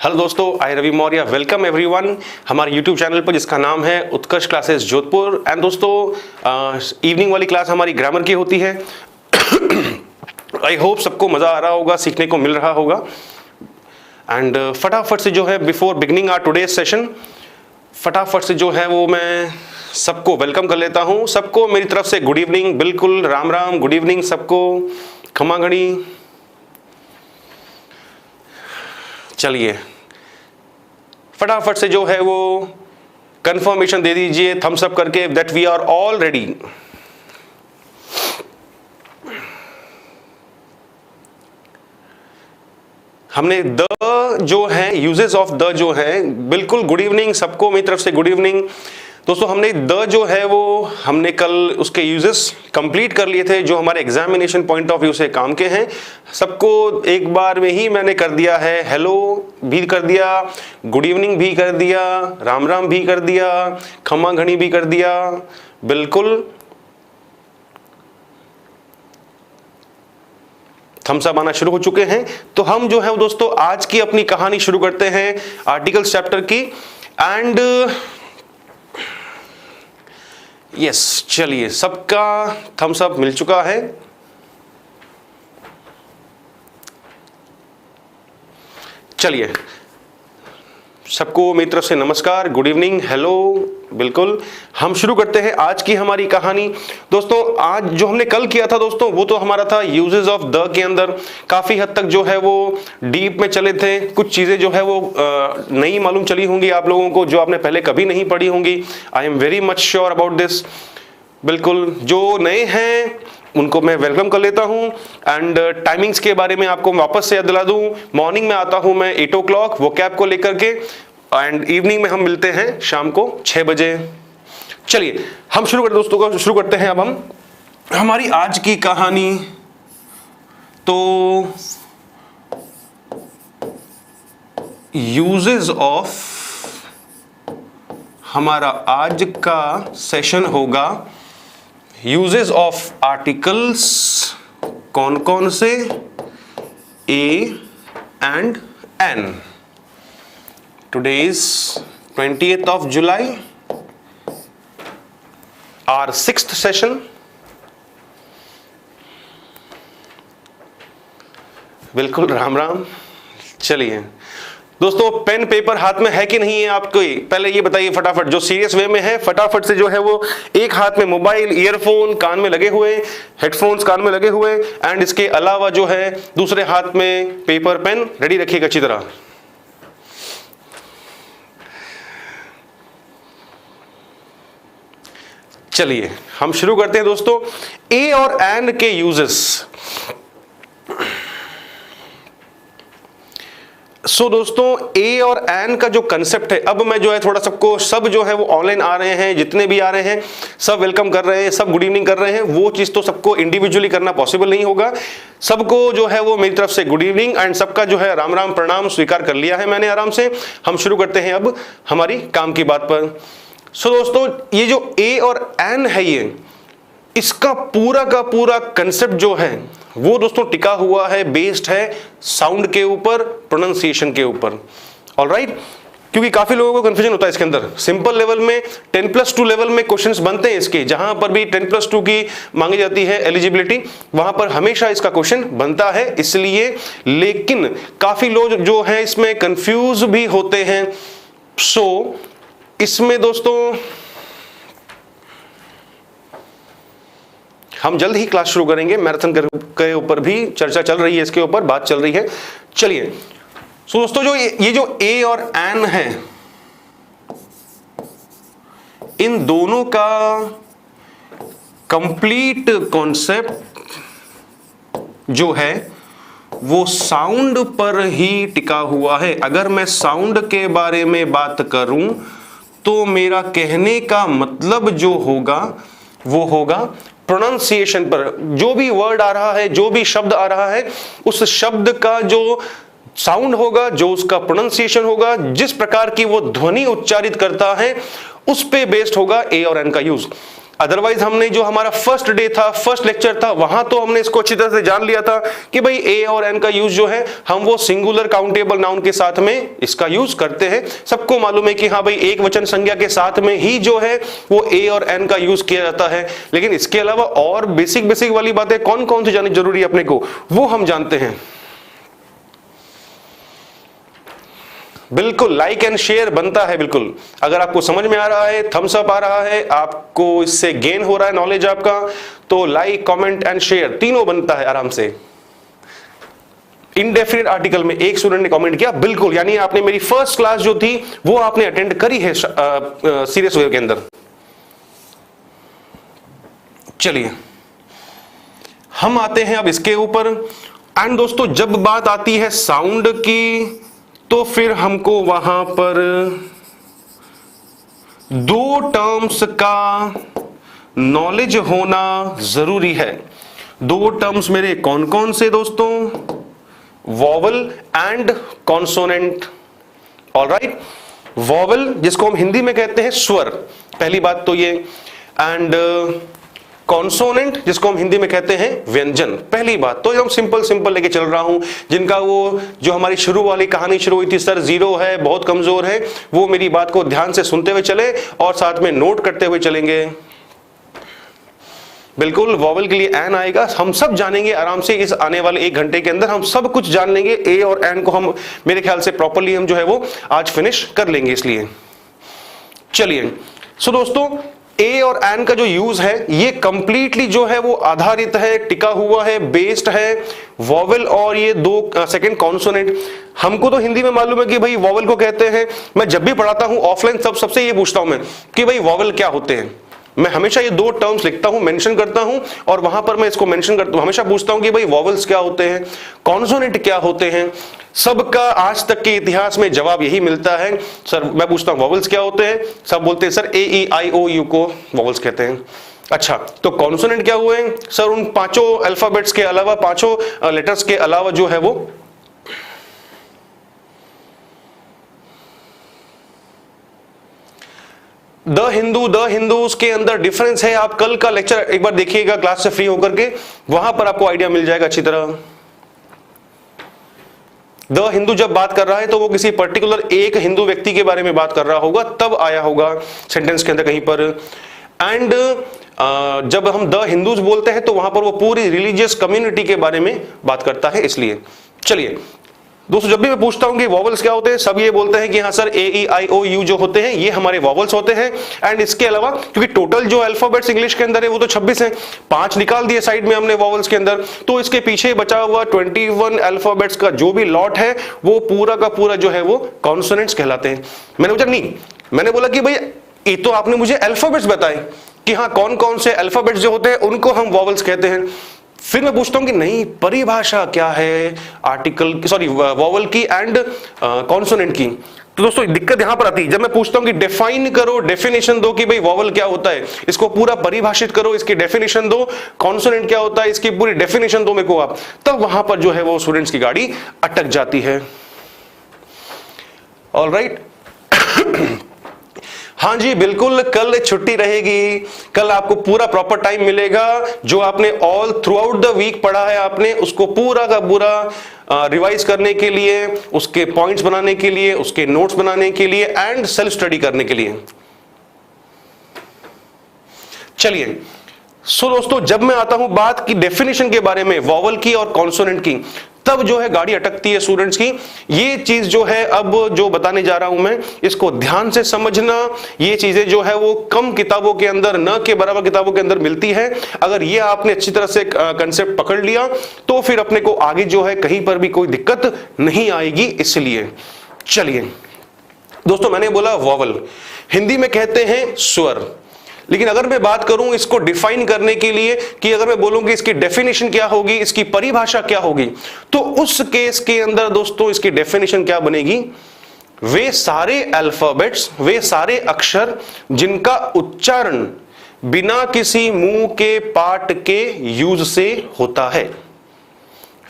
Hello दोस्तों, आई Ravi Maurya welcome everyone हमारे YouTube channel पर जिसका नाम है उत्कर्ष क्लासेस जोधपुर। एंड दोस्तों इवनिंग वाली क्लास हमारी ग्रामर की होती है। आई होप सबको मज़ा आ रहा होगा, सीखने को मिल रहा होगा। एंड फटाफट से जो है before beginning our today's session, फटाफट से जो है वो मैं सबको वेलकम कर लेता हूँ। सबको मेरी तरफ से गुड इवनिंग, बिल्कुल राम राम, गुड इवनिंग सबको, खमा घड़ी। चलिए फटाफट से जो है वो कंफर्मेशन दे दीजिए थम्स अप करके that we are all ready. हमने द जो है यूजेस ऑफ द जो है, बिल्कुल गुड इवनिंग सबको मेरी तरफ से गुड इवनिंग। दोस्तों हमने द जो है वो हमने कल उसके यूजेस कंप्लीट कर लिए थे जो हमारे एग्जामिनेशन पॉइंट ऑफ व्यू से काम के हैं। सबको एक बार में ही मैंने कर दिया है, हेलो भी कर दिया, गुड इवनिंग भी कर दिया, राम राम भी कर दिया, खम्मा घड़ी भी कर दिया, बिल्कुल थम्स अप आना शुरू हो चुके हैं। तो हम जो है दोस्तों आज की अपनी कहानी शुरू करते हैं आर्टिकल्स चैप्टर की। एंड यस चलिए सबका थम्स अप मिल चुका है। चलिए सबको मेरी तरफ से नमस्कार, गुड इवनिंग, हेलो, बिल्कुल हम शुरू करते हैं आज की हमारी कहानी। दोस्तों आज जो हमने कल किया था दोस्तों वो तो हमारा था यूजेस ऑफ द के अंदर, काफी हद तक जो है वो डीप में चले थे। कुछ चीजें जो है वो नई मालूम चली होंगी आप लोगों को जो आपने पहले कभी नहीं पढ़ी होंगी। I am very much sure about this. बिल्कुल जो नए हैं उनको मैं वेलकम कर लेता हूं। एंड टाइमिंग्स के बारे में आपको वापस से याद दिला दूं, मॉर्निंग में आता हूं मैं 8 o'clock वो कैब को लेकर के, एंड इवनिंग में हम मिलते हैं शाम को 6 बजे। चलिए हम शुरू करते दोस्तों को शुरू करते हैं अब हम हमारी आज की कहानी। तो यूजेस ऑफ हमारा आज का सेशन होगा यूजेस ऑफ आर्टिकल्स, कौन कौन से, a and an. Today is 20th of July, our 6th session। बिल्कुल राम राम। चलिए दोस्तों पेन पेपर हाथ में है कि नहीं है आपको, पहले ये बताइए फटाफट। जो सीरियस वे में है फटाफट से जो है वो एक हाथ में मोबाइल, ईयरफोन कान में लगे हुए, हेडफोन्स कान में लगे हुए, एंड इसके अलावा जो है दूसरे हाथ में पेपर पेन रेडी रखिएगा अच्छी तरह। चलिए हम शुरू करते हैं दोस्तों ए और एन के यूजेस। सो दोस्तों ए और एन का जो कंसेप्ट है, अब मैं जो है थोड़ा सबको, सब जो है वो ऑनलाइन आ रहे हैं, जितने भी आ रहे हैं सब वेलकम कर रहे हैं, सब गुड इवनिंग कर रहे हैं। वो चीज तो सबको इंडिविजुअली करना पॉसिबल नहीं होगा। सबको जो है वो मेरी तरफ से गुड इवनिंग एंड सबका जो है राम राम प्रणाम स्वीकार कर लिया है मैंने आराम से। हम शुरू करते हैं अब हमारी काम की बात पर। सो दोस्तों ये जो ए और एन है, ये इसका पूरा का पूरा कंसेप्ट जो है वो दोस्तों टिका हुआ है, बेस्ड है साउंड के ऊपर, प्रोनाउंसिएशन के ऊपर। ऑलराइट, क्योंकि काफी लोगों को कंफ्यूजन होता है इसके अंदर। सिंपल लेवल में 10+2 लेवल में क्वेश्चंस बनते हैं इसके, जहां पर भी 10+2 की मांगी जाती है एलिजिबिलिटी, वहां पर हमेशा इसका क्वेश्चन बनता है इसलिए। लेकिन काफी लोग जो है इसमें कंफ्यूज भी होते हैं। सो इसमें दोस्तों हम जल्द ही क्लास शुरू करेंगे, मैराथन के ऊपर भी चर्चा चल रही है, इसके ऊपर बात चल रही है। चलिए सो दोस्तों जो ये जो ए और एन है, इन दोनों का कंप्लीट कॉन्सेप्ट जो है वो साउंड पर ही टिका हुआ है। अगर मैं साउंड के बारे में बात करूं तो मेरा कहने का मतलब जो होगा वो होगा प्रोनाउंसिएशन पर। जो भी वर्ड आ रहा है, जो भी शब्द आ रहा है, उस शब्द का जो साउंड होगा, जो उसका प्रोनाउंसिएशन होगा, जिस प्रकार की वो ध्वनि उच्चारित करता है, उस पे बेस्ड होगा ए और एन का यूज। अदरवाइज हमने जो हमारा फर्स्ट डे था, फर्स्ट लेक्चर था, वहां तो हमने इसको अच्छी तरह से जान लिया था कि भाई ए और एन का यूज जो है हम वो सिंगुलर काउंटेबल नाउन के साथ में इसका यूज करते हैं। सबको मालूम है कि हाँ भाई एक वचन संज्ञा के साथ में ही जो है वो ए और एन का यूज किया जाता है। लेकिन इसके अलावा और बेसिक बेसिक वाली बातें कौन कौन सी जाननी जरूरी है अपने को, वो हम जानते हैं। बिल्कुल लाइक एंड शेयर बनता है। बिल्कुल अगर आपको समझ में आ रहा है, थम्स अप आ रहा है, आपको इससे गेन हो रहा है नॉलेज आपका, तो लाइक कमेंट एंड शेयर तीनों बनता है आराम से। इनडेफिनिट आर्टिकल में एक स्टूडेंट ने कमेंट किया, बिल्कुल, यानी आपने मेरी फर्स्ट क्लास जो थी वो आपने अटेंड करी है सीरियस वे के अंदर। चलिए हम आते हैं अब इसके ऊपर। एंड दोस्तों जब बात आती है साउंड की तो फिर हमको वहां पर दो टर्म्स का नॉलेज होना जरूरी है। दो टर्म्स मेरे कौन कौन से दोस्तों? Vowel and consonant. Alright, vowel जिसको हम हिंदी में कहते हैं स्वर, पहली बात तो ये, एंड कॉन्सोनेंट जिसको हम हिंदी में कहते हैं व्यंजन, पहली बात। तो एकदम सिंपल सिंपल लेके चल रहा हूं, जिनका वो जो हमारी शुरू वाली कहानी शुरू हुई थी, सर जीरो है, बहुत कमजोर है, वो मेरी बात को ध्यान से सुनते हुए चले और साथ में नोट करते हुए चलेंगे। बिल्कुल वॉवल के लिए एन आएगा, हम सब जानेंगे आराम से इस आने वाले 1 घंटे के अंदर, हम सब कुछ जान लेंगे। ए और एन को हम मेरे ख्याल से प्रॉपरली हम जो है वो आज फिनिश कर लेंगे। इसलिए चलिए सो दोस्तों, ए और एन का जो यूज है ये कंप्लीटली जो है वो आधारित है, टिका हुआ है, बेस्ड है वॉवल और ये दो सेकंड कॉन्सोनेंट। हमको तो हिंदी में मालूम है कि भाई वॉवल को कहते हैं, मैं जब भी पढ़ाता हूं ऑफलाइन सबसे ये पूछता हूं मैं कि भाई वॉवल क्या होते हैं। मैं हमेशा ये दो टर्म्स लिखता हूं, मेंशन करता हूं और वहां पर मैं इसको मेंशन करता हूं, हमेशा पूछता हूं कि भाई वॉवल्स क्या होते हैं, कॉन्सोनेंट क्या होते हैं। सबका आज तक के इतिहास में जवाब यही मिलता है, सर मैं पूछता हूं वॉवल्स क्या होते हैं, सब बोलते हैं sir A E I O U को वॉवल्स कहते हैं। अच्छा तो कॉन्सोनेंट क्या हुए? सर उन पांचों अल्फाबेट्स के अलावा, पांचों लेटर्स के अलावा जो है वो द हिंदूज के अंदर डिफरेंस है। आप कल का लेक्चर एक बार देखिएगा क्लास से फ्री होकर के, वहां पर आपको आइडिया मिल जाएगा अच्छी तरह। द हिंदू जब बात कर रहा है तो वो किसी पर्टिकुलर एक हिंदू व्यक्ति के बारे में बात कर रहा होगा, तब आया होगा सेंटेंस के अंदर कहीं पर। एंड जब हम द हिंदूज बोलते हैं तो वहां पर वो पूरी रिलीजियस कम्युनिटी के बारे में बात करता है। इसलिए चलिए दोस्तों, जब भी मैं पूछता हूं कि वॉवल्स क्या होते हैं, सब ये बोलते हैं कि हाँ sir A E I O you जो होते हैं ये हमारे वॉवल्स होते हैं। एंड इसके अलावा क्योंकि टोटल जो अल्फाबेट्स इंग्लिश के अंदर है वो तो 26 हैं, 5 निकाल दिए साइड में हमने वॉवल्स के अंदर, तो इसके पीछे बचा हुआ 21 अल्फाबेट्स का जो भी लॉट है वो पूरा का पूरा जो है वो कॉन्सोनेंट्स कहलाते हैं। मैंने पूछा नहीं, मैंने बोला कि भाई ये तो आपने मुझे अल्फाबेट्स बताए कि हाँ कौन कौन से अल्फाबेट्स जो होते हैं उनको हम वॉवल्स कहते हैं। फिर मैं पूछता हूं कि नहीं परिभाषा क्या है आर्टिकल सॉरी वॉवल की एंड कॉन्सोनेंट की। तो दोस्तों दिक्कत यहां पर आती है, जब मैं पूछता हूं कि डिफाइन करो, डेफिनेशन दो कि भाई वॉवल क्या होता है, इसको पूरा परिभाषित करो, इसकी डेफिनेशन दो, कॉन्सोनेंट क्या होता है इसकी पूरी डेफिनेशन दो मेरे को आप, तब वहां पर जो है वो स्टूडेंट्स की गाड़ी अटक जाती है। ऑलराइट हाँ जी बिल्कुल, कल छुट्टी रहेगी, कल आपको पूरा प्रॉपर टाइम मिलेगा। जो आपने all throughout the week पढ़ा है आपने उसको पूरा का पूरा रिवाइज करने के लिए, उसके पॉइंट्स बनाने के लिए, उसके नोट्स बनाने के लिए एंड सेल्फ स्टडी करने के लिए। चलिए सो दोस्तों, जब मैं आता हूं बात की डेफिनेशन के बारे में वॉवल की और कॉन्सोनेंट की, तब जो है गाड़ी अटकती है स्टूडेंट्स की। ये चीज जो है अब जो बताने जा रहा हूं मैं, इसको ध्यान से समझना। ये चीजें जो है वो कम किताबों के अंदर, न के बराबर किताबों के अंदर मिलती है। अगर ये आपने अच्छी तरह से कंसेप्ट पकड़ लिया तो फिर अपने को आगे जो है कहीं पर भी कोई दिक्कत नहीं आएगी। इसलिए चलिए दोस्तों, मैंने बोला वॉवल, हिंदी में कहते हैं स्वर। लेकिन अगर मैं बात करूं इसको डिफाइन करने के लिए कि अगर मैं बोलूं कि इसकी डेफिनेशन क्या होगी, इसकी परिभाषा क्या होगी, तो उस केस के अंदर दोस्तों इसकी डेफिनेशन क्या बनेगी? वे सारे अल्फाबेट्स, वे सारे अक्षर जिनका उच्चारण बिना किसी मुंह के पार्ट के यूज से होता है।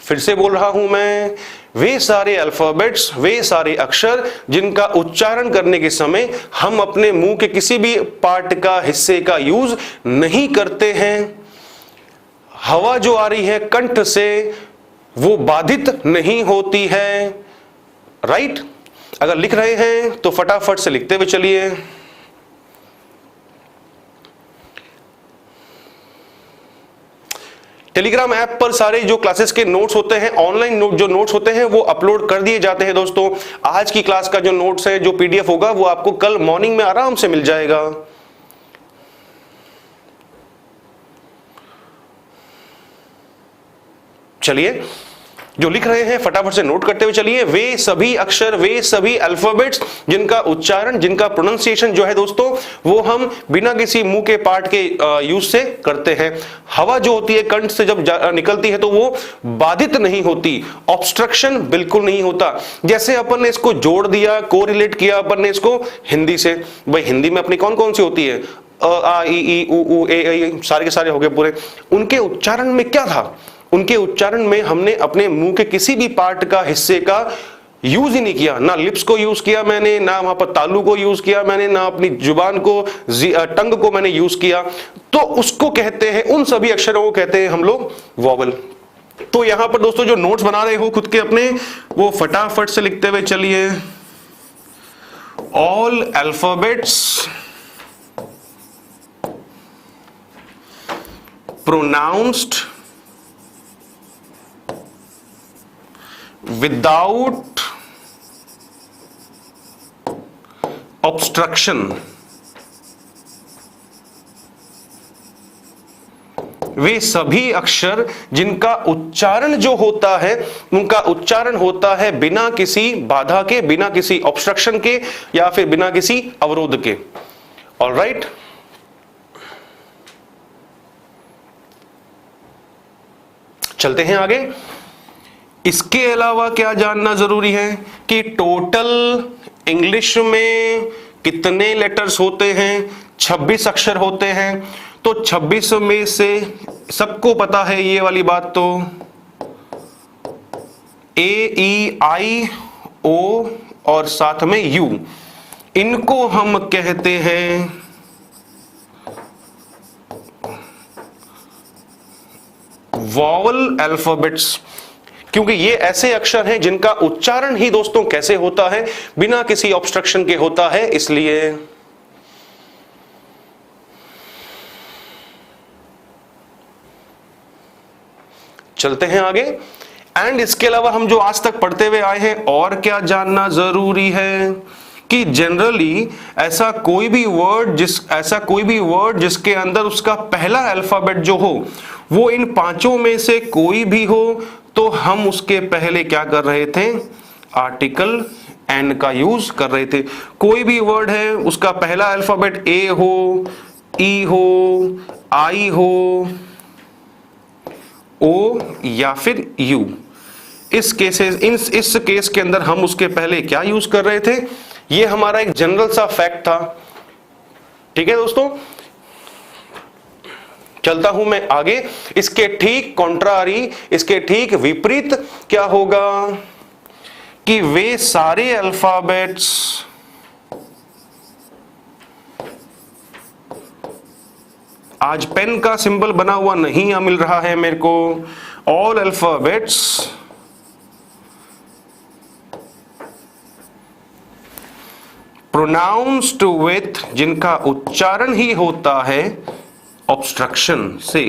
फिर से बोल रहा हूं मैं, वे सारे अल्फाबेट्स, वे सारे अक्षर जिनका उच्चारण करने के समय हम अपने मुंह के किसी भी पार्ट का, हिस्से का यूज नहीं करते हैं। हवा जो आ रही है कंठ से वो बाधित नहीं होती है। राइट? अगर लिख रहे हैं तो फटाफट से लिखते हुए चलिए। टेलीग्राम ऐप पर सारे जो क्लासेस के नोट्स होते हैं, ऑनलाइन नोट जो नोट्स होते हैं वो अपलोड कर दिए जाते हैं दोस्तों। आज की क्लास का जो नोट्स है, जो पीडीएफ होगा, वो आपको कल मॉर्निंग में आराम से मिल जाएगा। चलिए, जो लिख रहे हैं फटाफट से नोट करते हुए चलिए। वे सभी अक्षर, वे सभी अल्फाबेट्स जिनका उच्चारण, जिनका प्रोनाउंसिएशन जो है दोस्तों, वो हम बिना किसी मुंह के पार्ट के यूज से करते हैं। हवा जो होती है कंठ से जब निकलती है तो वो बाधित नहीं होती, ऑब्स्ट्रक्शन बिल्कुल नहीं होता। जैसे अपन ने इसको जोड़ दिया, कोरिलेट किया अपन ने इसको हिंदी से। भाई हिंदी में अपनी कौन कौन सी होती है? अ, आ, ई, उ, ए, सारे के सारे हो गए पूरे। उनके उच्चारण में क्या था? उनके उच्चारण में हमने अपने मुंह के किसी भी पार्ट का, हिस्से का यूज ही नहीं किया। ना लिप्स को यूज किया मैंने, ना वहां पर तालू को यूज किया मैंने, ना अपनी जुबान को, टंग को मैंने यूज किया। तो उसको कहते हैं, उन सभी अक्षरों को कहते हैं हम लोग वॉवल। तो यहां पर दोस्तों जो नोट्स बना रहे हो खुद के अपने, वो फटाफट से लिखते हुए चलिए। All alphabets pronounced without obstruction, वे सभी अक्षर जिनका उच्चारण जो होता है, उनका उच्चारण होता है बिना किसी बाधा के, बिना किसी ऑब्स्ट्रक्शन के, या फिर बिना किसी अवरोध के। ऑलराइट, चलते हैं आगे। इसके अलावा क्या जानना जरूरी है कि टोटल इंग्लिश में कितने लेटर्स होते हैं? 26 अक्षर होते हैं। तो 26 में से सबको पता है ये वाली बात, तो ए, ई, आई, ओ और साथ में यू, इनको हम कहते हैं वॉवल अल्फाबेट्स, क्योंकि ये ऐसे अक्षर हैं जिनका उच्चारण ही दोस्तों कैसे होता है? बिना किसी ऑब्स्ट्रक्शन के होता है। इसलिए चलते हैं आगे। एंड इसके अलावा हम जो आज तक पढ़ते हुए आए हैं, और क्या जानना जरूरी है कि जनरली ऐसा कोई भी वर्ड जिसके अंदर उसका पहला अल्फाबेट जो हो वो इन पांचों में से कोई भी हो, तो हम उसके पहले क्या कर रहे थे? आर्टिकल एन का यूज कर रहे थे। कोई भी वर्ड है, उसका पहला अल्फाबेट ए हो, ई हो, आई हो, ओ या फिर यू, इस केस के अंदर हम उसके पहले क्या यूज कर रहे थे? ये हमारा एक जनरल सा फैक्ट था। ठीक है दोस्तों, चलता हूं मैं आगे। इसके ठीक कॉन्ट्रारी, इसके ठीक विपरीत क्या होगा कि वे सारे अल्फाबेट्स आज पेन का सिंबल बना हुआ नहीं मिल रहा है मेरे को। ऑल अल्फाबेट्स प्रोनाउंस्ड विथ, जिनका उच्चारण ही होता है ऑब्स्ट्रक्शन से।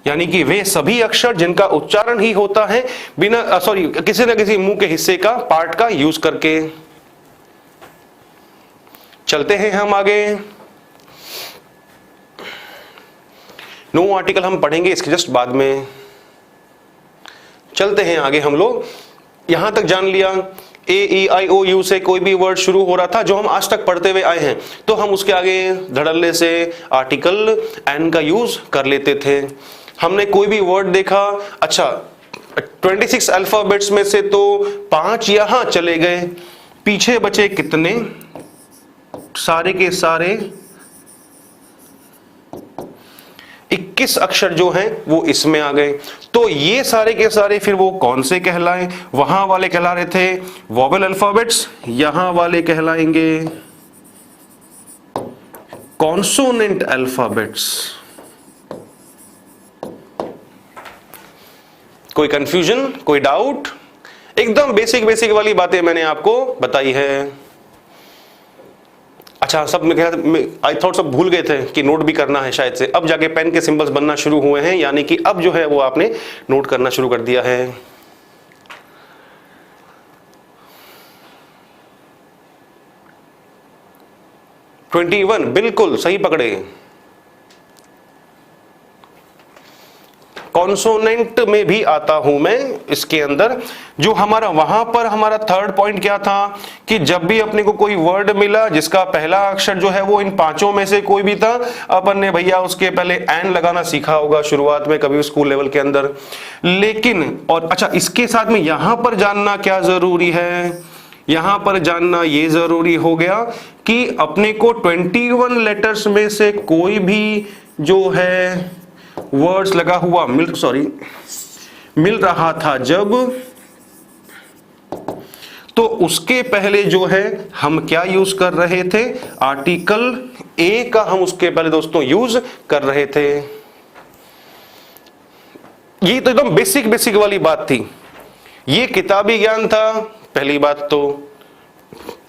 यानी कि वे सभी अक्षर जिनका उच्चारण ही होता है बिना किसी न किसी मुंह के हिस्से का, पार्ट का यूज करके। चलते हैं हम आगे। नो आर्टिकल हम पढ़ेंगे इसके जस्ट बाद में। चलते हैं आगे। हम लोग यहां तक जान लिया, ए, ई, आई, ओ, यू से कोई भी वर्ड शुरू हो रहा था जो हम आज तक पढ़ते हुए आए हैं, तो हम उसके आगे धड़ल्ले से आर्टिकल एन का यूज कर लेते थे। हमने कोई भी वर्ड देखा, अच्छा 26 अल्फाबेट्स में से तो 5 यहां चले गए, पीछे बचे कितने? सारे के सारे 21 अक्षर जो हैं वो इसमें आ गए। तो ये सारे के सारे फिर वो कौन से कहलाएं? वहां वाले कहला रहे थे वोवेल अल्फाबेट्स, यहां वाले कहलाएंगे कॉन्सोनेंट अल्फाबेट्स। कोई कंफ्यूजन, कोई डाउट? एकदम बेसिक बेसिक वाली बातें मैंने आपको बताई है। अच्छा, सब में आई थॉट सब भूल गए थे कि नोट भी करना है शायद से। अब जाके पेन के सिंबल्स बनना शुरू हुए हैं, यानी कि अब जो है वो आपने नोट करना शुरू कर दिया है। $21 बिल्कुल सही पकड़े। कॉन्सोनेंट में भी आता हूं मैं इसके अंदर। जो हमारा वहां पर हमारा थर्ड पॉइंट क्या था कि जब भी अपने को कोई वर्ड मिला जिसका पहला अक्षर जो है वो इन पांचों में से कोई भी था, अपन ने भैया उसके पहले एन लगाना सीखा होगा शुरुआत में कभी स्कूल लेवल के अंदर। लेकिन और अच्छा, इसके साथ में यहां पर जानना क्या जरूरी है? यहां पर जानना यह जरूरी हो गया कि अपने को 21 लेटर्स में से कोई भी जो है वर्ड्स लगा हुआ मिल रहा था जब, तो उसके पहले जो है हम क्या यूज कर रहे थे? आर्टिकल ए का हम उसके पहले दोस्तों यूज कर रहे थे। ये तो एकदम बेसिक बेसिक वाली बात थी, ये किताबी ज्ञान था पहली बात तो।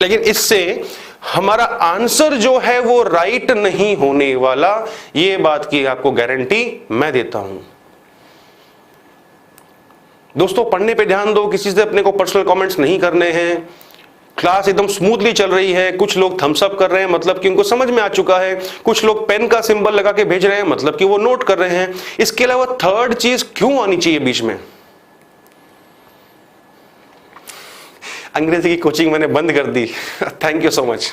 लेकिन इससे हमारा आंसर जो है वो राइट नहीं होने वाला, ये बात की आपको गारंटी मैं देता हूं। दोस्तों पढ़ने पे ध्यान दो, किसी से अपने को पर्सनल कमेंट्स नहीं करने हैं। क्लास एकदम स्मूथली चल रही है। कुछ लोग थम्स अप कर रहे हैं, मतलब कि उनको समझ में आ चुका है। कुछ लोग पेन का सिंबल लगा के भेज रहे हैं, मतलब कि वो नोट कर रहे हैं। इसके अलावा थर्ड चीज क्यों आनी चाहिए बीच में? अंग्रेजी की कोचिंग मैंने बंद कर दी। Thank you so much.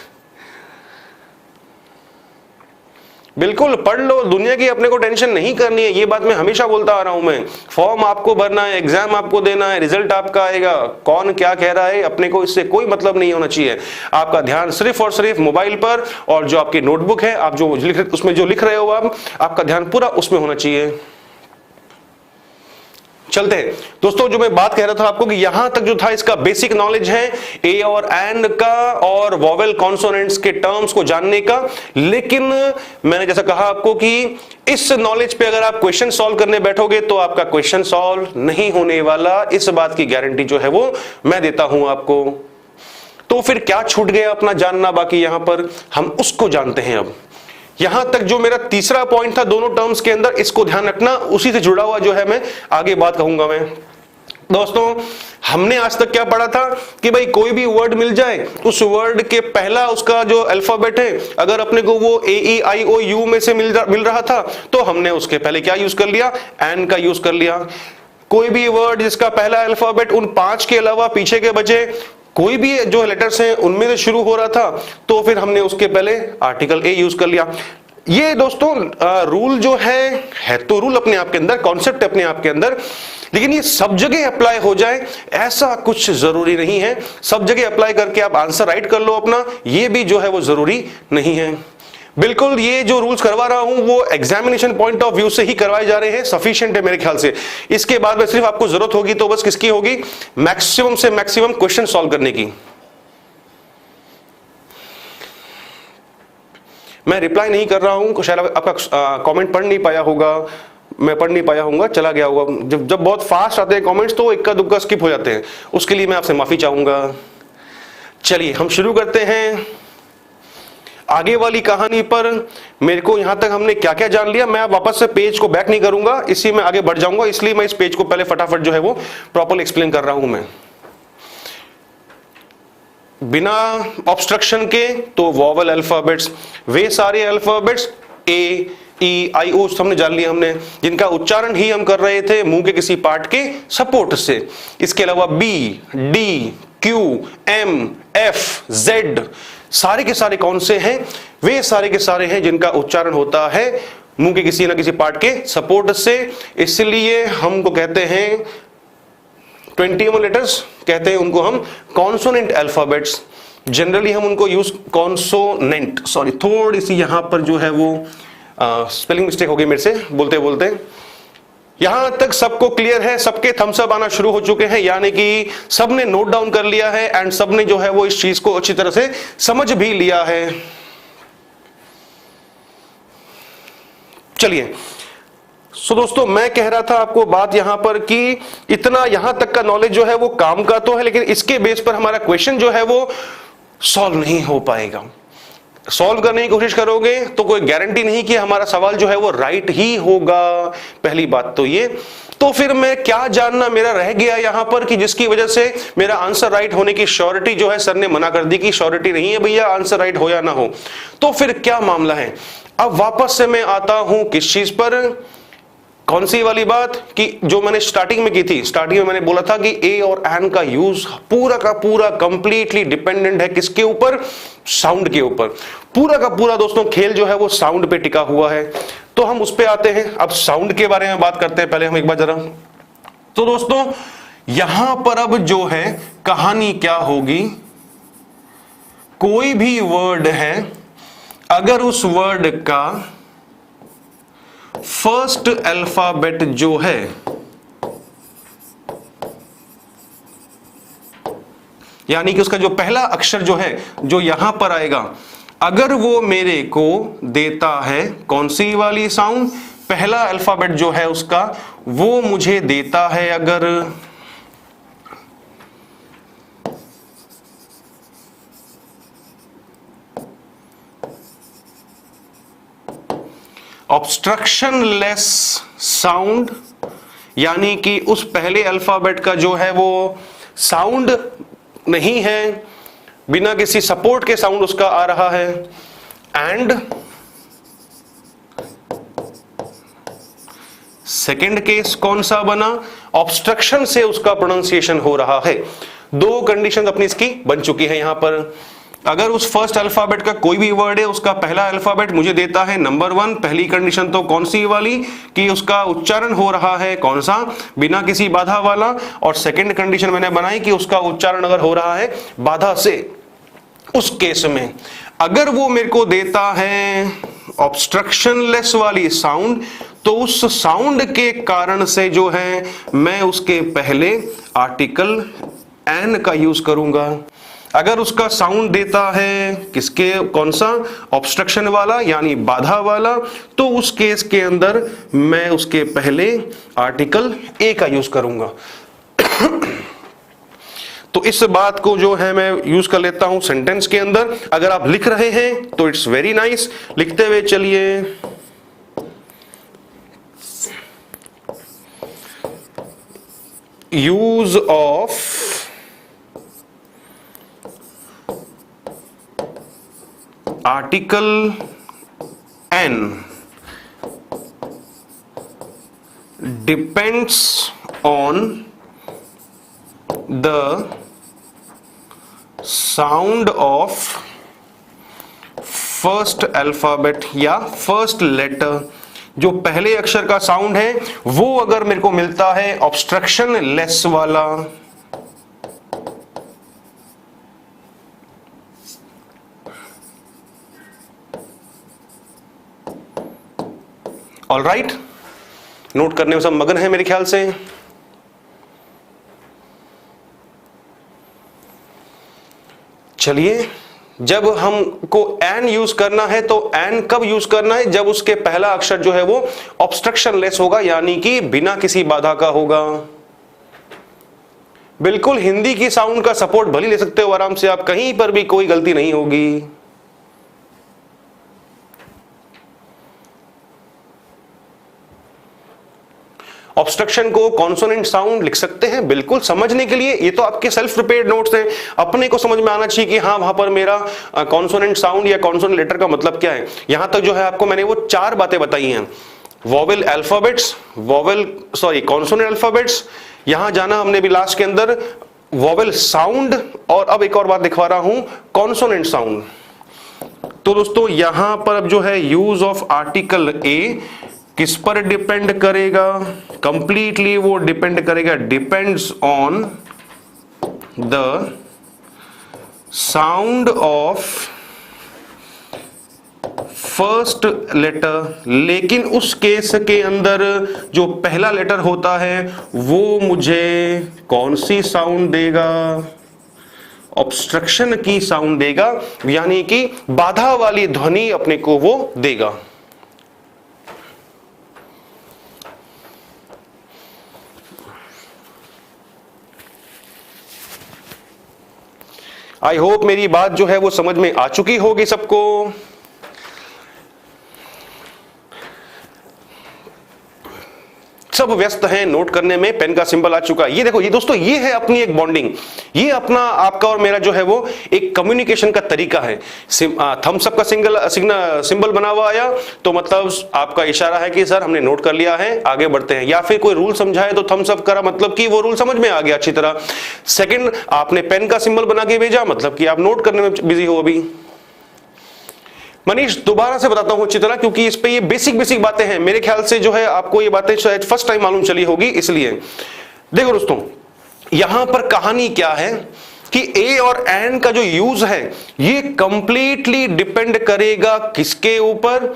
बिल्कुल पढ़ लो, दुनिया की अपने को टेंशन नहीं करनी है। ये बात मैं हमेशा बोलता आ रहा हूं मैं। फॉर्म आपको भरना है, एग्जाम आपको देना है, रिजल्ट आपका आएगा। कौन क्या कह रहा है अपने को इससे कोई मतलब नहीं होना चाहिए। आपका ध्यान सिर्फ और सिर्फ मोबाइल पर, और जो आपकी नोटबुक है आप जो उसमें जो लिख रहे हो आपका ध्यान पूरा उसमें होना चाहिए। चलते हैं दोस्तों, जो मैं बात कह रहा था आपको कि यहां तक जो था इसका बेसिक नॉलेज है ए और एंड का और वोवेल कॉन्सोनेंट्स के टर्म्स को जानने का। लेकिन मैंने जैसा कहा आपको कि इस नॉलेज पे अगर आप क्वेश्चन सॉल्व करने बैठोगे तो आपका क्वेश्चन सॉल्व नहीं होने वाला, इस बात की गारंटी जो है वो मैं देता हूं आपको। तो फिर क्या छूट गया अपना जानना बाकी, यहां पर हम उसको जानते हैं। अब यहां तक जो मेरा तीसरा पॉइंट था दोनों टर्म्स के अंदर, इसको ध्यान रखना, उसी से जुड़ा हुआ जो है मैं आगे बात कहूंगा मैं। दोस्तों हमने आज तक क्या पढ़ा था कि भाई कोई भी वर्ड मिल जाए, उस वर्ड के पहला उसका जो अल्फाबेट है, अगर अपने को वो AEIOU में से मिल रहा था तो हमने उसके पहले क्या यूज कर लिया? एन का यूज कर लिया। कोई भी वर्ड जिसका पहला अल्फाबेट उन 5 के अलावा पीछे के बचे कोई भी जो लेटर्स हैं उनमें से शुरू हो रहा था, तो फिर हमने उसके पहले आर्टिकल ए यूज कर लिया। ये दोस्तों रूल जो है तो रूल अपने आप के अंदर, कॉन्सेप्ट अपने आप के अंदर, लेकिन ये सब जगह अप्लाई हो जाए ऐसा कुछ जरूरी नहीं है। सब जगह अप्लाई करके आप आंसर राइट कर लो अपना, ये भी जो है वो जरूरी नहीं है। बिल्कुल ये जो रूल्स करवा रहा हूं वो एग्जामिनेशन पॉइंट ऑफ व्यू से ही करवाए जा रहे हैं, सफिशिएंट है मेरे ख्याल से। इसके बाद में सिर्फ आपको जरूरत होगी तो बस किसकी होगी? मैक्सिमम से मैक्सिमम क्वेश्चन सॉल्व करने की। मैं रिप्लाई नहीं कर रहा हूं, शायद आपका कमेंट पढ़ नहीं पाया होगा, मैं पढ़ नहीं पाया होऊंगा, चला गया होगा। जब बहुत फास्ट आते हैं कमेंट्स तो इक्का दुक्का स्किप हो जाते हैं, उसके लिए मैं आपसे माफी चाहूंगा। चलिए हम शुरू करते हैं आगे वाली कहानी पर। मेरे को यहां तक हमने क्या क्या जान लिया, मैं वापस से पेज को बैक नहीं करूंगा, इसी में आगे बढ़ जाऊंगा, इसलिए मैं इस पेज को पहले फटाफट जो है वो प्रॉपर्ली एक्सप्लेन कर रहा हूं मैं बिना ऑब्स्ट्रक्शन के। तो वोवेल अल्फाबेट्स, वे सारे अल्फाबेट्स AEIO हमने जान लिया हमने, जिनका उच्चारण ही हम कर रहे थे मुंह के किसी पार्ट के सपोर्ट से। इसके अलावा B, D, Q, M, F, Z सारे के सारे कौन से हैं? वे सारे के सारे हैं जिनका उच्चारण होता है मुंह के किसी ना किसी पार्ट के सपोर्ट से। इसलिए हमको कहते हैं 21 लेटर्स, कहते हैं उनको हम कॉन्सोनेंट अल्फाबेट्स। जनरली हम उनको यूज कॉन्सोनेंट, सॉरी थोड़ी सी यहां पर जो है वो स्पेलिंग मिस्टेक हो गई मेरे से बोलते बोलते। यहां तक सबको क्लियर है, सबके थम्स अप आना शुरू हो चुके हैं, यानी कि सबने नोट डाउन कर लिया है एंड सबने जो है वो इस चीज को अच्छी तरह से समझ भी लिया है। चलिए, सो दोस्तों मैं कह रहा था आपको बात यहां पर कि इतना यहां तक का नॉलेज जो है वो काम का तो है, लेकिन इसके बेस पर हमारा क्वेश्चन जो है वो सॉल्व नहीं हो पाएगा। सॉल्व करने की कोशिश करोगे तो कोई गारंटी नहीं कि हमारा सवाल जो है वो राइट ही होगा, पहली बात तो ये। तो फिर मैं क्या जानना मेरा रह गया यहां पर कि जिसकी वजह से मेरा आंसर राइट होने की श्योरिटी जो है सर ने मना कर दी कि श्योरिटी नहीं है भैया, आंसर राइट हो या ना हो। तो फिर क्या मामला है? अब वापस से मैं आता हूं किस चीज पर, कौन सी वाली बात कि जो मैंने स्टार्टिंग में की थी। स्टार्टिंग में मैंने बोला था कि ए और एन का यूज पूरा का पूरा कंप्लीटली डिपेंडेंट है किसके ऊपर? साउंड के ऊपर। पूरा का पूरा दोस्तों खेल जो है वो साउंड पे टिका हुआ है। तो हम उस पे आते हैं, अब साउंड के बारे में बात करते हैं पहले हम एक बार जरा। तो दोस्तों यहां पर अब जो है कहानी क्या होगी, कोई भी वर्ड है अगर उस वर्ड का फर्स्ट अल्फाबेट जो है यानी कि उसका जो पहला अक्षर जो है जो यहां पर आएगा, अगर वो मेरे को देता है कौन सी वाली साउंड, पहला अल्फाबेट जो है उसका वो मुझे देता है अगर ऑब्स्ट्रक्शन लेस साउंड, यानी कि उस पहले अल्फाबेट का जो है वो साउंड नहीं है, बिना किसी सपोर्ट के साउंड उसका आ रहा है, एंड सेकंड केस कौन सा बना, ऑब्स्ट्रक्शन से उसका प्रोनाउंसिएशन हो रहा है। दो कंडीशन अपनी इसकी बन चुकी है यहां पर। अगर उस फर्स्ट अल्फाबेट का कोई भी वर्ड है उसका पहला अल्फाबेट मुझे देता है नंबर 1, पहली कंडीशन तो कौन सी वाली कि उसका उच्चारण हो रहा है कौन सा, बिना किसी बाधा वाला, और सेकंड कंडीशन मैंने बनाई कि उसका उच्चारण अगर हो रहा है बाधा से। उस केस में अगर वो मेरे को देता है ऑब्स्ट्रक्शन लेस वाली साउंड, तो उस साउंड के कारण से जो है मैं उसके पहले आर्टिकल एन का यूज करूंगा। अगर उसका साउंड देता है किसके, कौन सा, ऑब्स्ट्रक्शन वाला यानी बाधा वाला, तो उस केस के अंदर मैं उसके पहले आर्टिकल ए का यूज करूंगा। तो इस बात को जो है मैं यूज कर लेता हूं सेंटेंस के अंदर। अगर आप लिख रहे हैं तो इट्स वेरी नाइस, लिखते हुए चलिए। Use of article an depends on the sound of first alphabet या फर्स्ट लेटर। जो पहले अक्षर का साउंड है वो अगर मेरे को मिलता है ऑब्स्ट्रक्शन लेस वाला, ऑलराइट, नोट करने में सब मगन है मेरे ख्याल से। चलिए, जब हमको एन यूज करना है तो एन कब यूज करना है, जब उसके पहला अक्षर जो है वो ऑब्स्ट्रक्शन लेस होगा, यानी कि बिना किसी बाधा का होगा। बिल्कुल हिंदी की साउंड का सपोर्ट भले ले सकते हो आराम से आप, कहीं पर भी कोई गलती नहीं होगी। ऑब्स्ट्रक्शन को कॉन्सोनेंट साउंड लिख सकते हैं, बिल्कुल समझने के लिए। ये तो आपके सेल्फ प्रिपेयर्ड नोट्स हैं, अपने को समझ में आना चाहिए कि हाँ वहां पर मेरा कॉन्सोनेंट साउंड या कॉन्सोनेंट लेटर का मतलब क्या है। यहां तक जो है आपको मैंने वो 4 बातें बताई हैं, वॉवेल अल्फाबेट्स, कॉन्सोनेंट अल्फाबेट्स, यहां जाना हमने भी लास्ट के अंदर, वॉवेल साउंड, और अब एक और बात दिखवा रहा हूं, कॉन्सोनेंट साउंड। तो दोस्तों यहां पर अब जो है यूज ऑफ आर्टिकल ए किस पर डिपेंड करेगा, कंप्लीटली वो डिपेंड करेगा, depends on the sound of first letter, लेकिन उस केस के अंदर जो पहला लेटर होता है वो मुझे कौन सी साउंड देगा? ऑब्स्ट्रक्शन की साउंड देगा, यानी कि बाधा वाली ध्वनि अपने को वो देगा। आई होप मेरी बात जो है वो समझ में आ चुकी होगी सबको। सब व्यस्त हैं नोट करने में, पेन का सिंबल आ चुका है। ये देखो, ये दोस्तों, ये है अपनी एक बॉन्डिंग, ये अपना आपका और मेरा जो है वो एक कम्युनिकेशन का तरीका है। थम्स अप का सिंबल बना हुआ आया तो मतलब आपका इशारा है कि सर हमने नोट कर लिया है, आगे बढ़ते हैं। या फिर कोई रूल समझाए तो थम्स अप करा, मतलब कि वो रूल समझ में आ गया अच्छी तरह। सेकंड, आपने पेन का सिंबल बना के भेजा, मतलब कि आप नोट करने में बिजी हो अभी। मनीष, दोबारा से बताता हूं अच्छी तरह, क्योंकि इस पे ये बेसिक बातें हैं, मेरे ख्याल से जो है आपको ये बातें शायद फर्स्ट टाइम मालूम चली होगी, इसलिए देखो दोस्तों, यहां पर कहानी क्या है कि ए और एंड का जो यूज है ये कंप्लीटली डिपेंड करेगा किसके ऊपर?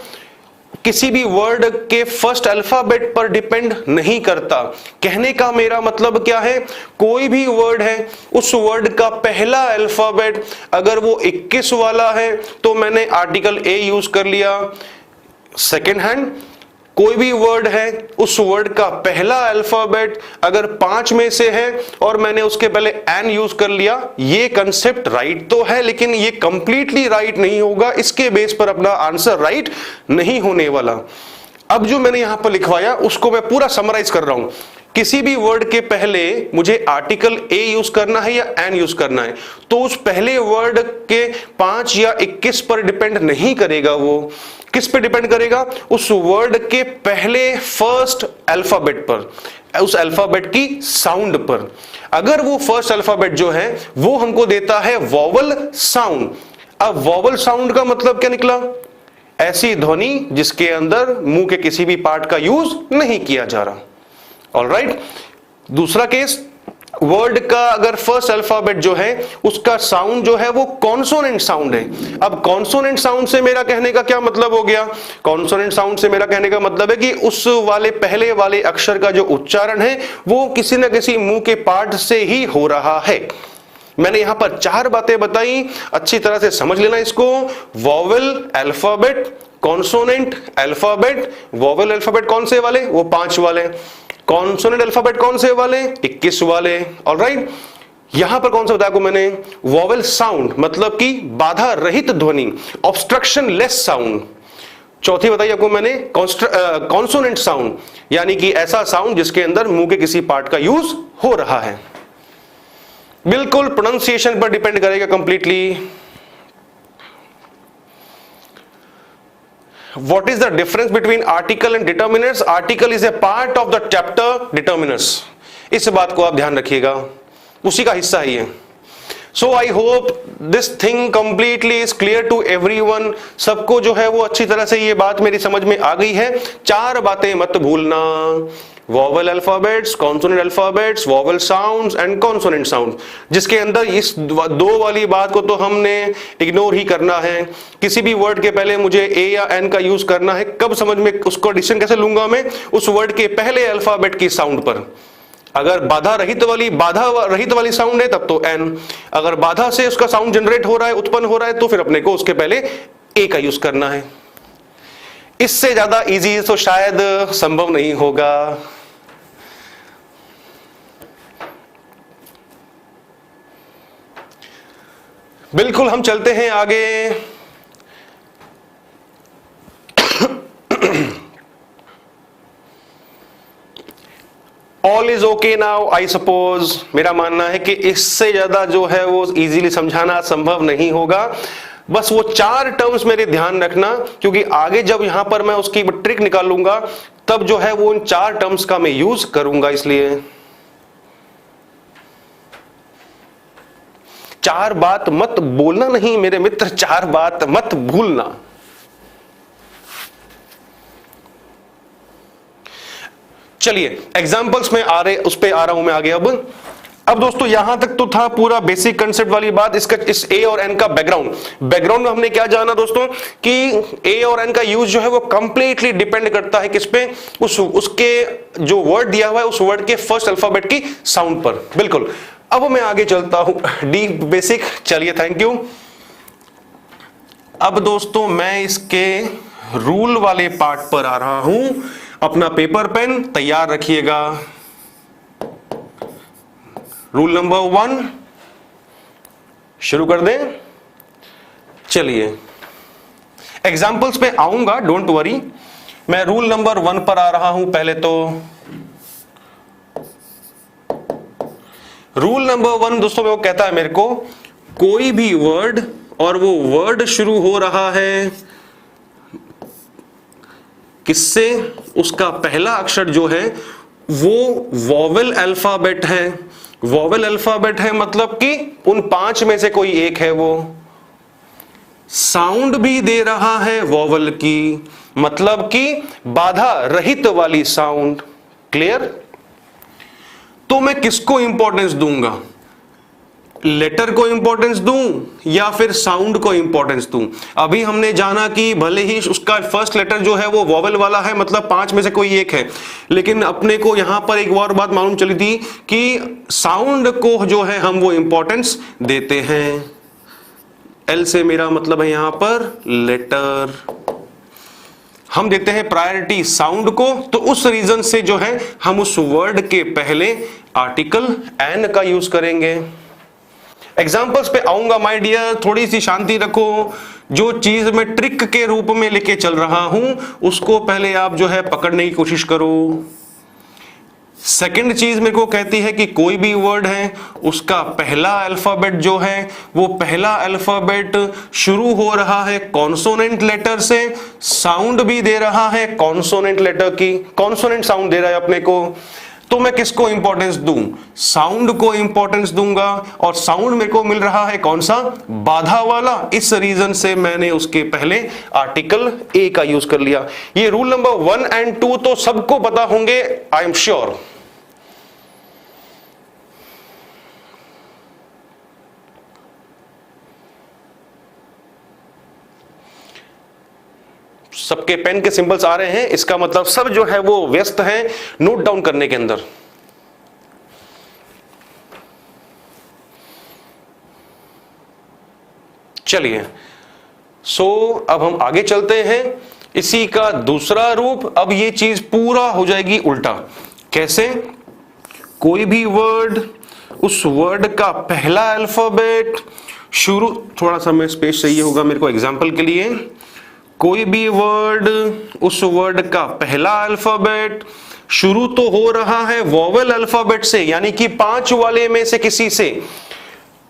किसी भी वर्ड के फर्स्ट अल्फाबेट पर डिपेंड नहीं करता। कहने का मेरा मतलब क्या है, कोई भी वर्ड है, उस वर्ड का पहला अल्फाबेट अगर वो 21 वाला है तो मैंने आर्टिकल ए यूज कर लिया। सेकेंड हैंड, कोई भी वर्ड है, उस वर्ड का पहला अल्फाबेट अगर 5 में से है और मैंने उसके पहले एन यूज कर लिया, ये कंसेप्ट राइट तो है, लेकिन ये कंप्लीटली राइट नहीं होगा। इसके बेस पर अपना आंसर राइट नहीं होने वाला। अब जो मैंने यहां पर लिखवाया उसको मैं पूरा समराइज कर रहा हूं। किसी भी वर्ड के पहले मुझे आर्टिकल ए यूज करना है या एन यूज करना है, तो उस पहले वर्ड के 5 या 21 पर डिपेंड नहीं करेगा। वो किस पे डिपेंड करेगा? उस वर्ड के पहले फर्स्ट अल्फाबेट पर, उस अल्फाबेट की साउंड पर। अगर वो फर्स्ट अल्फाबेट जो है वो हमको देता है वॉवल साउंड। अब वॉवल साउंड का मतलब क्या निकला? ऐसी ध्वनि जिसके अंदर मुंह के किसी भी पार्ट का यूज नहीं किया जा रहा। ऑलराइट, दूसरा केस, वर्ड का अगर फर्स्ट अल्फाबेट जो है उसका साउंड जो है वो कॉन्सोनेंट साउंड है। अब कॉन्सोनेंट साउंड से मेरा कहने का क्या मतलब हो गया? कॉन्सोनेंट साउंड से मेरा कहने का मतलब है कि उस वाले पहले वाले अक्षर का जो उच्चारण है वो किसी न किसी मुंह के पार्ट से ही हो रहा है। मैंने यहां पर 4 बातें बताई, अच्छी तरह से समझ लेना इसको। Vowel alphabet, consonant alphabet. Vowel alphabet कौन से वाले? वो 5 वाले। कॉन्सोनेंट अल्फाबेट कौन से वाले? 21 वाले। ऑलराइट, यहां पर कौन सा बताया को मैंने? वॉवेल साउंड, मतलब कि बाधा रहित ध्वनि, ऑब्स्ट्रक्शन लेस साउंड। चौथी बताई आपको मैंने कॉन्सोनेंट साउंड, यानी कि ऐसा साउंड जिसके अंदर मुंह के किसी पार्ट का यूज हो रहा है। बिल्कुल प्रोनाउंसिएशन पर डिपेंड करेगा completely. What is the difference between article and determiners? Article is a part of the chapter determiners. इस बात को आप ध्यान रखिएगा, उसी का हिस्सा है ये। So I hope this thing completely is clear to everyone. सबको जो है वो अच्छी तरह से ये बात मेरी समझ में आ गई है। 4 बातें मत भूलना, vowel alphabets, consonant alphabets, vowel sounds and consonant sound, जिसके अंदर इस 2 वाली बात को तो हमने इग्नोर ही करना है। किसी भी वर्ड के पहले मुझे ए या एन का यूज करना है, कब समझ में उसको डिसीजन कैसे लूंगा मैं? उस वर्ड के पहले अल्फाबेट की साउंड पर। अगर बाधा रहित वाली साउंड है तब तो एन, अगर बाधा से उसका साउंड जनरेट हो रहा है, उत्पन्न हो रहा है, तो फिर अपने को उसके पहले ए का यूज करना है। इससे ज्यादा इजी तो शायद संभव नहीं होगा। बिल्कुल, हम चलते हैं आगे। All is okay now I suppose. मेरा मानना है कि इससे ज्यादा जो है वो इजीली समझाना संभव नहीं होगा। बस वो 4 टर्म्स मेरे ध्यान रखना, क्योंकि आगे जब यहां पर मैं उसकी ट्रिक निकालूंगा तब जो है वो उन 4 टर्म्स का मैं यूज करूंगा। इसलिए 4 बात मत बोलना नहीं मेरे मित्र, 4 बात मत भूलना। चलिए एग्जाम्पल्स में उस पे आ रहा हूं मैं आगे। अब अब दोस्तों यहां तक तो था पूरा बेसिक कंसेप्ट वाली बात। इसका इस ए और एन का बैकग्राउंड में हमने क्या जाना दोस्तों कि ए और एन का यूज जो है वो कंप्लीटली डिपेंड करता है किस पे, उसके जो वर्ड दिया हुआ है उस वर्ड के फर्स्ट अल्फाबेट की साउंड पर। बिल्कुल। अब मैं आगे चलता हूं, डीप बेसिक। चलिए, थैंक यू। अब दोस्तों मैं इसके रूल वाले पार्ट पर आ रहा हूं। अपना पेपर पेन तैयार रखिएगा। रूल नंबर 1 शुरू कर दें। चलिए, एग्जाम्पल्स पे आऊंगा, डोंट वरी। मैं रूल नंबर 1 पर आ रहा हूं। पहले तो रूल नंबर 1 दोस्तों वो कहता है मेरे को, कोई भी वर्ड और वो वर्ड शुरू हो रहा है किससे, उसका पहला अक्षर जो है वो वोवेल अल्फाबेट है। वोवेल अल्फाबेट है मतलब कि उन 5 में से कोई एक है। वो साउंड भी दे रहा है वोवेल की, मतलब कि बाधा रहित वाली साउंड। क्लियर? तो मैं किसको इंपॉर्टेंस दूंगा? लेटर को इंपॉर्टेंस दूं या फिर साउंड को इंपॉर्टेंस दूं? अभी हमने जाना कि भले ही उसका फर्स्ट लेटर जो है वो वोवेल वाला है, मतलब 5 में से कोई एक है, लेकिन अपने को यहां पर एक और बात मालूम चली थी कि साउंड को जो है हम वो इंपॉर्टेंस देते हैं। एल से मेरा मतलब है यहां पर लेटर, हम देते हैं प्रायोरिटी साउंड को। तो उस रीजन से जो है हम उस वर्ड के पहले आर्टिकल एन का यूज करेंगे। एग्जाम्पल्स पे आऊंगा माय डियर, थोड़ी सी शांति रखो। जो चीज मैं ट्रिक के रूप में लेके चल रहा हूं उसको पहले आप जो है पकड़ने की कोशिश करो। सेकंड चीज मेरे को कहती है कि कोई भी वर्ड है उसका पहला अल्फाबेट जो है वो पहला अल्फाबेट शुरू हो रहा है कॉन्सोनेंट लेटर से, साउंड भी दे रहा है कॉन्सोनेंट लेटर की, कॉन्सोनेंट साउंड दे रहा है अपने को। तो मैं किसको इंपॉर्टेंस दूं? साउंड को इंपॉर्टेंस दूंगा। और साउंड मेरे को मिल रहा है कौन सा? बाधा वाला। इस रीजन से मैंने उसके पहले आर्टिकल ए का यूज कर लिया। ये रूल नंबर 1 एंड 2 तो सबको पता होंगे, आई एम श्योर। सबके पेन के सिंबल्स आ रहे हैं, इसका मतलब सब जो है वो व्यस्त हैं नोट डाउन करने के अंदर। चलिए, अब हम आगे चलते हैं। इसी का दूसरा रूप, अब ये चीज पूरा हो जाएगी उल्टा। कैसे? कोई भी वर्ड, उस वर्ड का पहला अल्फाबेट शुरू, थोड़ा सा मैं स्पेस चाहिए होगा मेरे को एग्जांपल के लिए। कोई भी वर्ड, उस वर्ड का पहला अल्फाबेट शुरू तो हो रहा है वोवेल अल्फाबेट से, यानी कि 5 वाले में से किसी से,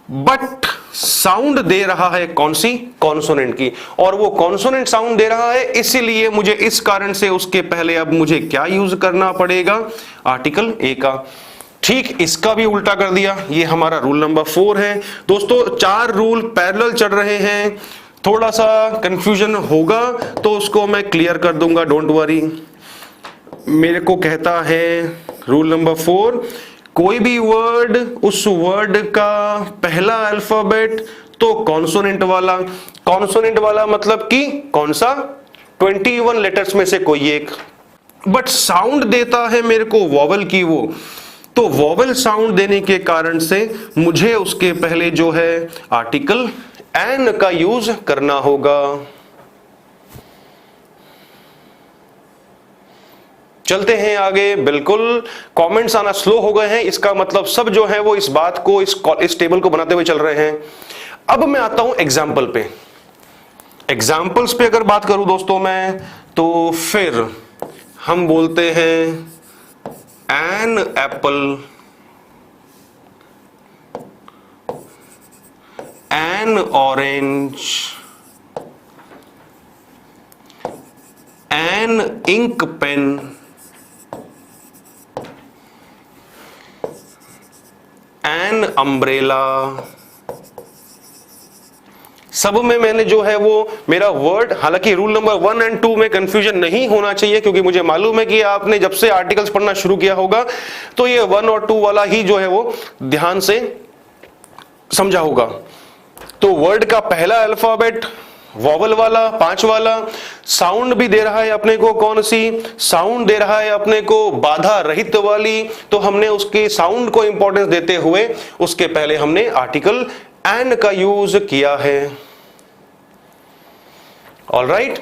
बट साउंड दे रहा है कौन सी? कॉन्सोनेंट की। और वो कॉन्सोनेंट साउंड दे रहा है, इसीलिए मुझे इस कारण से उसके पहले अब मुझे क्या यूज करना पड़ेगा? आर्टिकल ए का। ठीक इसका भी उल्टा कर दिया। ये हमारा रूल नंबर 4 है। दोस्तों 4 रूल पैरेलल चल रहे हैं, थोड़ा सा कंफ्यूजन होगा तो उसको मैं क्लियर कर दूंगा, डोंट वरी। मेरे को कहता है रूल नंबर 4, कोई भी वर्ड, उस वर्ड का पहला अल्फाबेट तो कॉन्सोनेंट वाला। कॉन्सोनेंट वाला मतलब कि कौन सा? 21 लेटर्स में से कोई एक, बट साउंड देता है मेरे को वोवेल की। वो तो वोवेल साउंड देने के कारण से मुझे उसके पहले जो है आर्टिकल एन का यूज करना होगा। चलते हैं आगे। बिल्कुल कमेंट्स आना स्लो हो गए हैं, इसका मतलब सब जो है वो इस बात को, इस टेबल को बनाते हुए चल रहे हैं। अब मैं आता हूं एग्जाम्पल पे। एग्जाम्पल्स पे अगर बात करूं दोस्तों मैं, तो फिर हम बोलते हैं an apple, an orange, an ink pen, an umbrella, सब में मैंने जो है वो मेरा वर्ड, हालांकि रूल नंबर 1 और 2 में कंफ्यूजन नहीं होना चाहिए, क्योंकि मुझे मालूम है कि आपने जब से आर्टिकल्स पढ़ना शुरू किया होगा तो ये 1 और 2 वाला ही जो है वो ध्यान से समझा होगा। तो वर्ड का पहला अल्फाबेट वॉवल वाला, 5 वाला, साउंड भी दे रहा है अपने को, कौन सी साउंड दे रहा है अपने को, बाधा रहित वाली। तो हमने उसके साउंड को इंपॉर्टेंस देते हुए उसके पहले हमने आर्टिकल एंड का यूज किया है। ऑलराइट,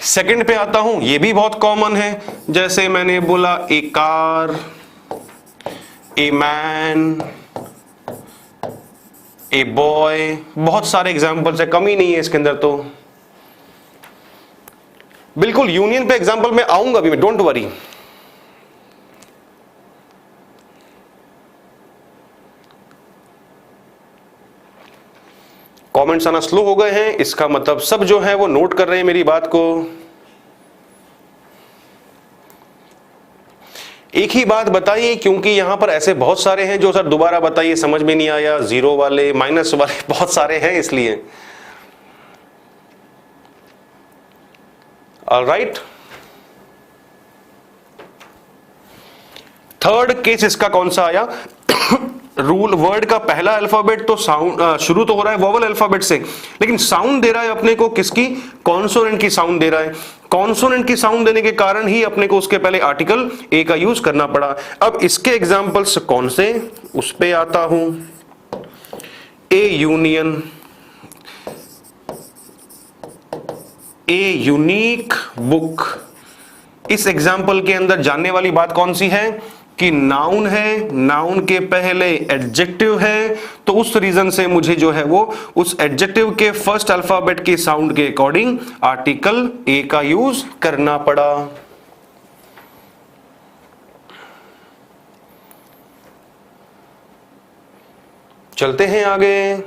सेकंड पे आता हूं, ये भी बहुत कॉमन है, जैसे मैंने बोला a car, a man, a boy, बहुत सारे एग्जाम्पल्स है, कमी नहीं है इसके अंदर। तो बिल्कुल यूनियन पे एग्जाम्पल में आऊंगा अभी मैं, डोंट वरी। कमेंट्स आना स्लो हो गए हैं, इसका मतलब सब जो है वो नोट कर रहे हैं मेरी बात को। एक ही बात बताइए, क्योंकि यहां पर ऐसे बहुत सारे हैं जो सर दोबारा बताइए समझ में नहीं आया, जीरो वाले, माइनस वाले बहुत सारे हैं, इसलिए। ऑलराइट, थर्ड केस इसका कौन सा आया? रूल, वर्ड का पहला अल्फाबेट तो साउंड शुरू तो हो रहा है वोवल अल्फाबेट से, लेकिन साउंड दे रहा है अपने को किसकी? कॉन्सोनेंट की साउंड दे रहा है। कॉन्सोनेंट की साउंड देने के कारण ही अपने को उसके पहले आर्टिकल ए का यूज करना पड़ा। अब इसके एग्जांपल्स कौन से, उस पे आता हूं। A union, a unique book. इस एग्जाम्पल के अंदर जानने वाली बात कौन सी है कि नाउन है, नाउन के पहले एडजेक्टिव है, तो उस रीजन से मुझे जो है वो उस एडजेक्टिव के फर्स्ट अल्फाबेट के साउंड के अकॉर्डिंग आर्टिकल ए का यूज करना पड़ा। चलते हैं आगे।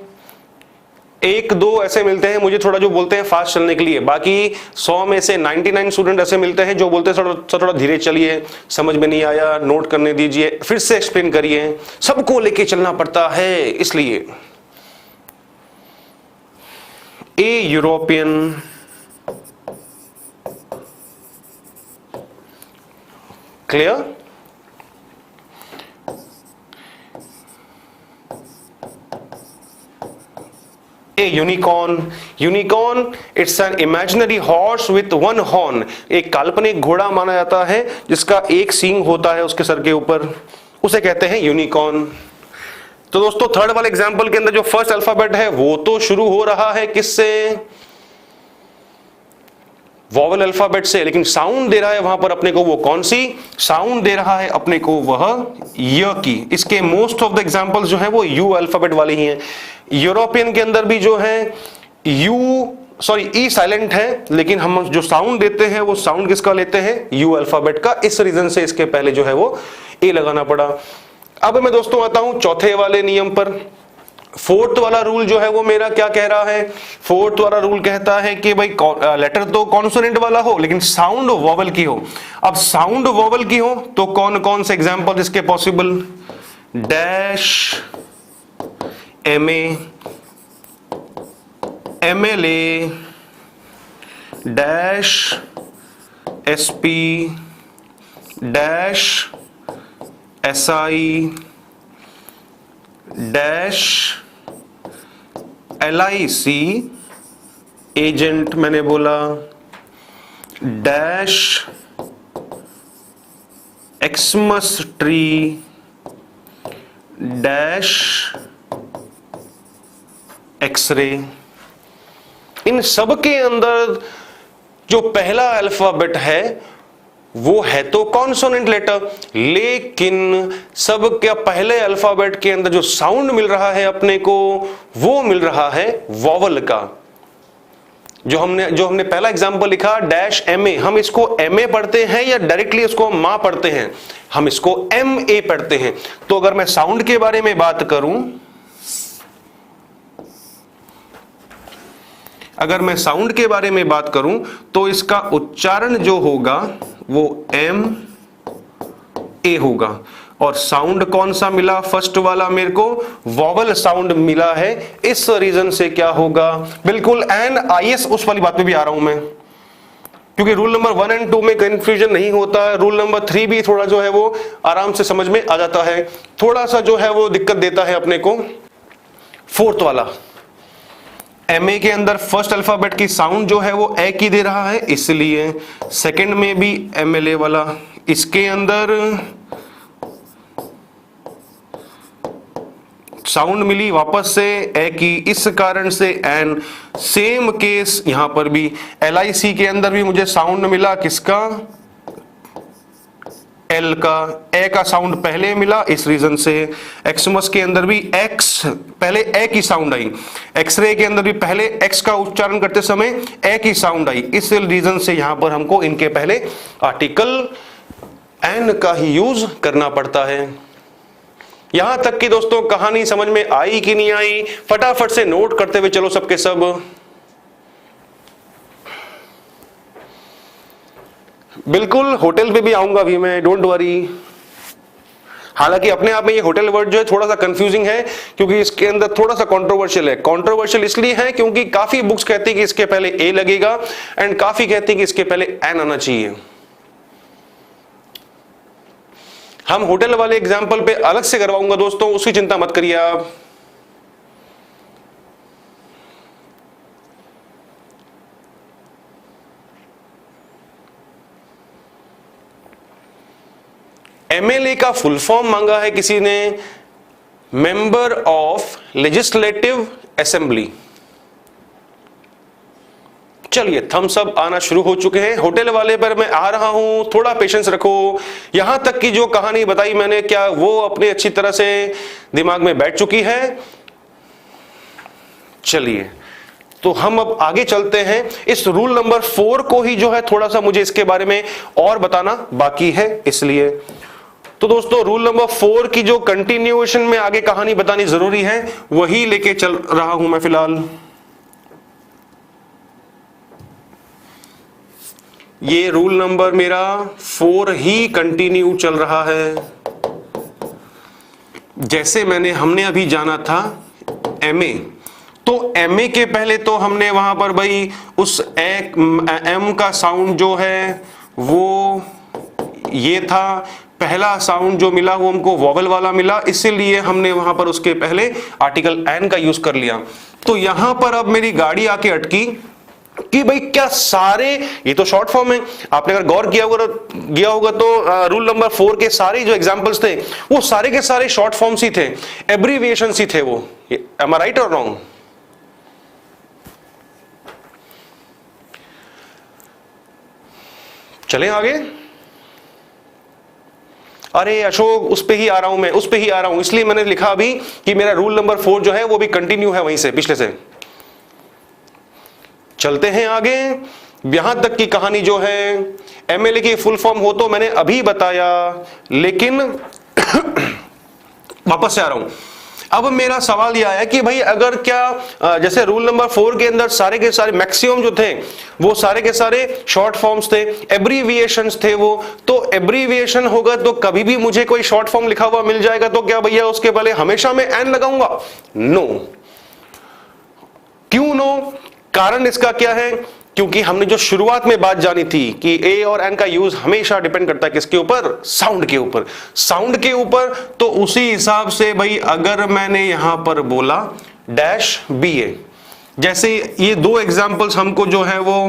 एक दो ऐसे मिलते हैं मुझे थोड़ा जो बोलते हैं फास्ट चलने के लिए, बाकी 100 में से 99 स्टूडेंट ऐसे मिलते हैं जो बोलते हैं थोड़ा धीरे चलिए, समझ में नहीं आया नोट करने दीजिए, फिर से एक्सप्लेन करिए, सबको लेके चलना पड़ता है इसलिए। A European, clear? A unicorn, unicorn it's an imaginary horse with one horn. एक काल्पनिक घोड़ा माना जाता है जिसका एक सींग होता है उसके सर के ऊपर, उसे कहते हैं यूनिकॉर्न। तो दोस्तों थर्ड वाले एग्जांपल के अंदर जो फर्स्ट अल्फाबेट है वो तो शुरू हो रहा है किससे? वॉवल अल्फाबेट से, लेकिन साउंड दे रहा है वहां पर अपने को वो कौन सी? साउंड दे रहा है अपने को वह य की। इसके मोस्ट ऑफ द एग्जांपल्स जो है वो यू अल्फाबेट वाले ही हैं। यूरोपियन के अंदर भी जो है यू, सॉरी ई साइलेंट है, लेकिन हम जो साउंड देते हैं वो साउंड किसका लेते हैं? यू अल्फाबेट का। इस रीजन से इसके पहले जो है वो ए लगाना पड़ा। अब मैं दोस्तों आता हूं चौथे वाले नियम पर। फोर्थ वाला रूल जो है वो मेरा क्या कह रहा है? फोर्थ वाला रूल कहता है कि भाई लेटर तो कॉन्सोनेंट वाला हो लेकिन साउंड वोवल की हो। अब साउंड वोवल की हो तो कौन कौन से एग्जांपल इसके possible? Dash, MA, MLA, dash, SP, dash, SI, dash, LIC, agent मैंने बोला, dash, Xmas tree, dash, X ray. इन सब के अंदर जो पहला अल्फाबेट है वो है तो कॉन्सोनेंट लेटर, लेकिन सब के पहले अल्फाबेट के अंदर जो साउंड मिल रहा है अपने को वो मिल रहा है वॉवल का। जो हमने पहला एग्जांपल लिखा डैश एमए, हम इसको एमए पढ़ते हैं या डायरेक्टली इसको मां पढ़ते हैं? हम इसको एमए पढ़ते हैं। तो अगर मैं साउंड के बारे में बात करूं, अगर मैं साउंड के बारे में बात करूं तो इसका उच्चारण जो होगा वो एम ए होगा। और साउंड कौन सा मिला, फर्स्ट वाला मेरे को वॉवल साउंड मिला है। इस रीजन से क्या होगा, बिल्कुल NIS उस वाली बात पे भी आ रहा हूं मैं, क्योंकि रूल नंबर 1 और 2 में कंफ्यूजन नहीं होता है। रूल नंबर 3 भी थोड़ा जो है वो आराम से समझ में आ जाता है, थोड़ा सा जो है वो दिक्कत देता है अपने को फोर्थ वाला। MA के अंदर फर्स्ट अल्फाबेट की साउंड जो है वो ए की दे रहा है, इसलिए सेकंड में भी MLA वाला, इसके अंदर साउंड मिली वापस से ए की, इस कारण से एन। सेम केस यहां पर भी LIC के अंदर भी मुझे साउंड मिला, किसका, एल का, ए का साउंड पहले मिला, इस रीजन से। एक्समस के अंदर भी एक्स, पहले ए की साउंड आई। एक्सरे के अंदर भी पहले एक्स का उच्चारण करते समय ए की साउंड आई, इस रीजन से यहां पर हमको इनके पहले आर्टिकल एन का ही यूज करना पड़ता है। यहां तक कि दोस्तों कहानी समझ में आई कि नहीं आई, फटाफट से नोट करते हुए चलो सबके सब। बिल्कुल होटल पे भी आऊंगा अभी मैं, डोंट वरी। हालांकि अपने आप में ये होटल वर्ड जो है थोड़ा सा कंफ्यूजिंग है, क्योंकि इसके अंदर थोड़ा सा कंट्रोवर्शियल है। कंट्रोवर्शियल इसलिए है क्योंकि काफी बुक्स कहती है कि इसके पहले ए लगेगा, एंड काफी कहती है कि इसके पहले एन आना चाहिए। हम होटल वाले एग्जाम्पल पे अलग से करवाऊंगा दोस्तों, उसकी चिंता मत करिए आप। MLA का फुल फॉर्म मांगा है किसी ने, मेंबर ऑफ लेजिस्लेटिव असेंबली। चलिए थम्स अप आना शुरू हो चुके हैं। होटल वाले पर मैं आ रहा हूं, थोड़ा पेशेंस रखो। यहां तक की जो कहानी बताई मैंने, क्या वो अपने अच्छी तरह से दिमाग में बैठ चुकी है? चलिए तो हम अब आगे चलते हैं। इस रूल नंबर 4 को ही जो है थोड़ा सा मुझे इसके बारे में और बताना बाकी है, इसलिए तो दोस्तों रूल नंबर 4 की जो कंटिन्यूएशन में आगे कहानी बतानी जरूरी है, वही लेके चल रहा हूं मैं फिलहाल। ये रूल नंबर मेरा 4 ही कंटिन्यू चल रहा है। जैसे हमने अभी जाना था MA, तो MA के पहले तो हमने वहां पर भाई उस M का साउंड जो है वो ये था, पहला साउंड जो मिला वो हमको वॉवल वाला मिला, इसीलिए हमने वहां पर उसके पहले आर्टिकल एन का यूज कर लिया। तो यहां पर अब मेरी गाड़ी आके अटकी कि भाई क्या सारे, ये तो शॉर्ट फॉर्म है, आपने अगर गौर किया होगा तो रूल नंबर 4 के सारे जो एग्जांपल्स थे वो सारे के सारे शॉर्ट फॉर्म्स ही थे, एब्रीविएशंस ही थे वो। एम आई राइट और रॉन्ग? चलें आगे। अरे अशोक उस पे ही आ रहा हूं मैं, उस पे ही आ रहा हूं, इसलिए मैंने लिखा अभी कि मेरा रूल नंबर 4 जो है वो भी कंटिन्यू है वहीं से, पिछले से। चलते हैं आगे। यहां तक की कहानी जो है, MLA की फुल फॉर्म हो तो मैंने अभी बताया, लेकिन वापस से आ रहा हूं। अब मेरा सवाल यह है कि भाई अगर क्या जैसे रूल नंबर 4 के अंदर सारे के सारे मैक्सिमम जो थे वो सारे के सारे शॉर्ट फॉर्म्स थे, एब्रीविएशंस थे वो, तो एब्रीविएशन होगा तो कभी भी मुझे कोई शॉर्ट फॉर्म लिखा हुआ मिल जाएगा, तो क्या भैया उसके पहले हमेशा मैं एन लगाऊंगा? नो। क्यों नो? कारण इसका क्या है? क्योंकि हमने जो शुरुआत में बात जानी थी कि ए और एन का यूज हमेशा डिपेंड करता है किसके ऊपर? साउंड के ऊपर। साउंड के ऊपर, तो उसी हिसाब से भाई अगर मैंने यहां पर बोला डैश BA, जैसे ये 2 एग्जांपल्स हमको जो है वो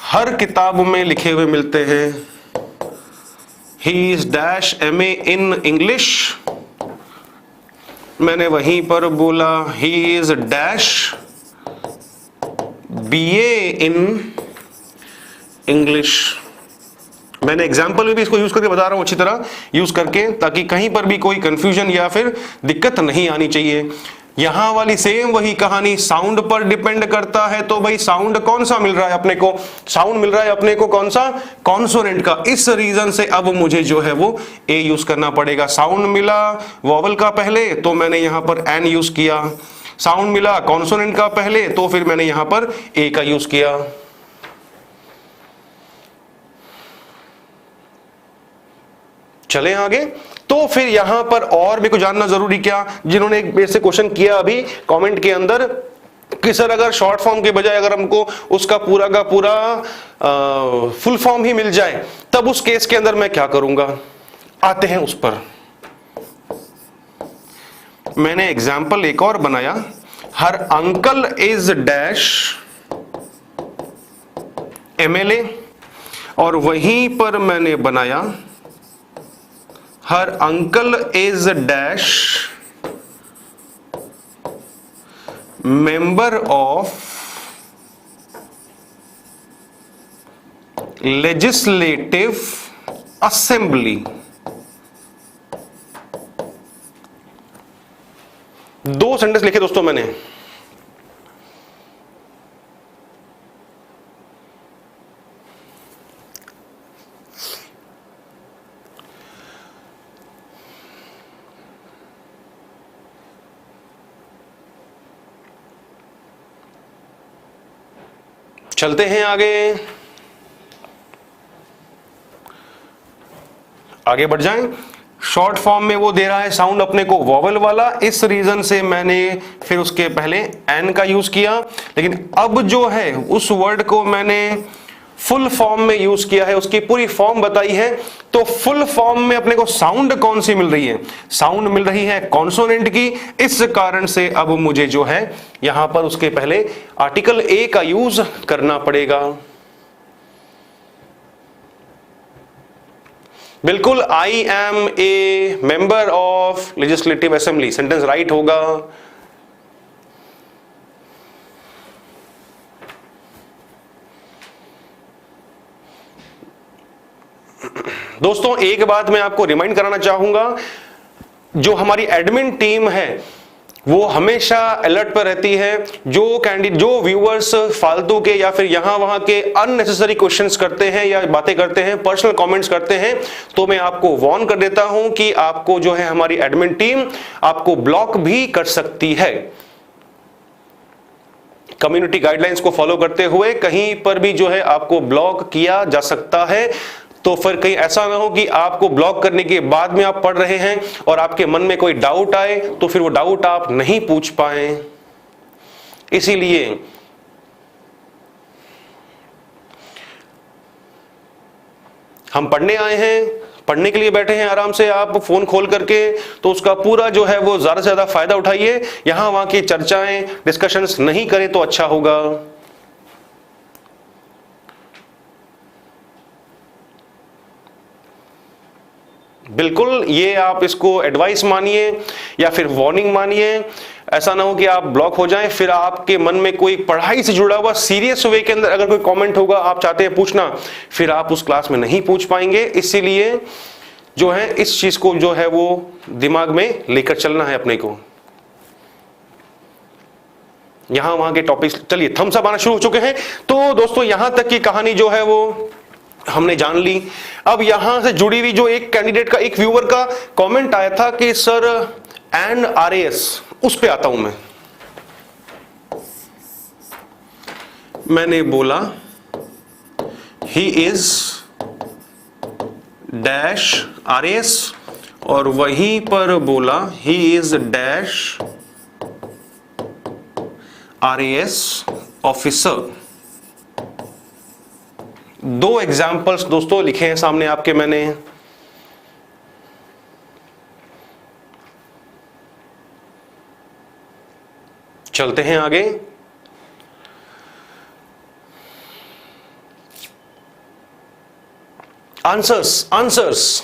हर किताब में लिखे हुए मिलते हैं। ही is dash MA in English, मैंने वहीं पर बोला ही is dash BA in English. मैंने एग्जाम्पल में भी इसको यूज करके बता रहा हूं, अच्छी तरह यूज करके, ताकि कहीं पर भी कोई कंफ्यूजन या फिर दिक्कत नहीं आनी चाहिए। यहां वाली सेम वही कहानी, साउंड पर डिपेंड करता है, तो भाई साउंड कौन सा मिल रहा है अपने को? साउंड मिल रहा है अपने को कौन सा? कॉन्सोनेंट का। इस रीजन से अब मुझे जो है वो ए यूज करना पड़ेगा। साउंड मिला वॉवल का पहले, तो मैंने यहां पर एन यूज किया। साउंड मिला कॉन्सोनेंट का पहले, तो फिर मैंने यहां पर ए का यूज किया। चलें आगे। तो फिर यहां पर और भी कुछ जानना जरूरी क्या, जिन्होंने एक मेरे से क्वेश्चन किया अभी कमेंट के अंदर कि सर अगर शॉर्ट फॉर्म के बजाय अगर हमको उसका पूरा का पूरा फुल फॉर्म ही मिल जाए तब उस केस के अंदर मैं क्या करूंगा। आते हैं उस पर। मैंने एग्जाम्पल एक और बनाया, हर अंकल इज डैश एमएलए, और वहीं पर मैंने बनाया हर uncle is dash member of legislative assembly. दो सेंटेंस लिखे दोस्तों मैंने। चलते हैं आगे बढ़ जाएं। शॉर्ट फॉर्म में वो दे रहा है साउंड अपने को वॉवल वाला, इस रीजन से मैंने फिर उसके पहले एन का यूज किया। लेकिन अब जो है उस वर्ड को मैंने फुल फॉर्म में यूज किया है, उसकी पूरी फॉर्म बताई है। तो फुल फॉर्म में अपने को साउंड कौन सी मिल रही है, साउंड मिल रही है कॉन्सोनेंट की। इस कारण से अब मुझे जो है यहां पर उसके पहले आर्टिकल ए का यूज करना पड़ेगा। बिल्कुल, I am a member of legislative assembly, sentence right होगा। दोस्तों एक बात मैं आपको रिमाइंड कराना चाहूंगा, जो हमारी एडमिन टीम है वो हमेशा अलर्ट पर रहती है। जो व्यूअर्स फालतू के या फिर यहां वहां के अननेसेसरी क्वेश्चंस करते हैं या बातें करते हैं, पर्सनल कमेंट्स करते हैं, तो मैं आपको वार्न कर देता हूं कि आपको जो है हमारी एडमिन टीम आपको ब्लॉक भी कर सकती है। कम्युनिटी गाइडलाइंस को फॉलो करते हुए कहीं पर भी जो है आपको ब्लॉक किया जा सकता है। तो फिर कहीं ऐसा ना हो कि आपको ब्लॉक करने के बाद में आप पढ़ रहे हैं और आपके मन में कोई डाउट आए तो फिर वो डाउट आप नहीं पूछ पाए। इसीलिए हम पढ़ने आए हैं, पढ़ने के लिए बैठे हैं आराम से आप फोन खोल करके, तो उसका पूरा जो है वो ज्यादा से ज्यादा फायदा उठाइए। यहां वहां की चर्चाएं डिस्कशंस नहीं करें तो अच्छा होगा। बिल्कुल, ये आप इसको एडवाइस मानिए या फिर वार्निंग मानिए। ऐसा ना हो कि आप ब्लॉक हो जाएं, फिर आपके मन में कोई पढ़ाई से जुड़ा हुआ सीरियस वे के अंदर अगर कोई कमेंट होगा आप चाहते हैं पूछना, फिर आप उस क्लास में नहीं पूछ पाएंगे। इसीलिए जो है इस चीज को जो है वो दिमाग में लेकर चलना है अपने को। यहां वहां के टॉपिक्स, चलिए थम्स अप आना शुरू हो चुके हैं। तो दोस्तों यहां तक की कहानी जो है वो हमने जान ली। अब यहां से जुड़ी हुई जो एक कैंडिडेट का, एक व्यूअर का कमेंट आया था कि सर एंड आरएएस, उस पे आता हूं मैंने बोला ही इज डैश आरएएस, और वहीं पर बोला ही इज डैश आरएएस ऑफिसर। दो एग्जाम्पल्स दोस्तों लिखे हैं सामने आपके मैंने। चलते हैं आगे। आंसर्स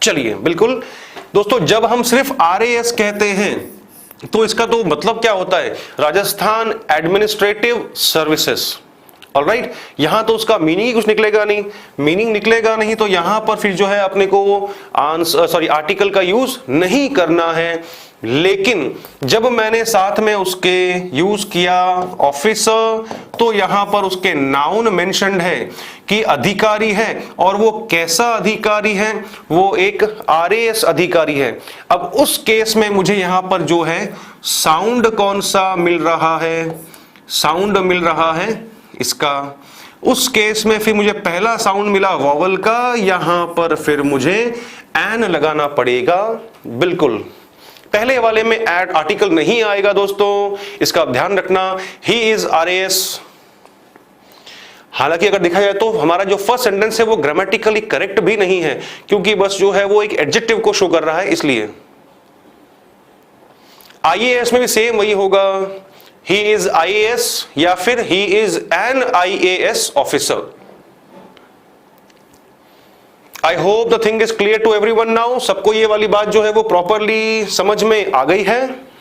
चलिए, बिल्कुल दोस्तों, जब हम सिर्फ आरएएस कहते हैं तो इसका तो मतलब क्या होता है, राजस्थान एडमिनिस्ट्रेटिव सर्विसेज। ऑलराइट, यहां तो उसका मीनिंग ही कुछ निकलेगा नहीं, तो यहां पर फिर जो है अपने को आर्टिकल का यूज नहीं करना है। लेकिन जब मैंने साथ में उसके यूज किया ऑफिसर, तो यहां पर उसके नाउन मेंशन्ड है कि अधिकारी है, और वो कैसा अधिकारी है, वो एक आरएएस अधिकारी है। अब उस केस में मुझे यहां पर जो है साउंड कौन सा मिल रहा है, साउंड मिल रहा है इसका उस केस में फिर मुझे पहला साउंड मिला वॉवल का, यहां पर फिर मुझे एन लगाना पड़ेगा। बिल्कुल पहले वाले में एड आर्टिकल नहीं आएगा दोस्तों, इसका आप ध्यान रखना। He is RAS। हालांकि अगर देखा जाए तो हमारा जो फर्स्ट सेंटेंस है वो ग्रामेटिकली करेक्ट भी नहीं है, क्योंकि बस जो है वो एक एडजेक्टिव को शो कर रहा है, इसलिए IAS में भी सेम वही होगा, ही इज IAS या फिर he is an IAS officer. I hope the thing is clear to everyone now. सबको ये वाली बात जो है वो प्रॉपरली समझ में आ गई है।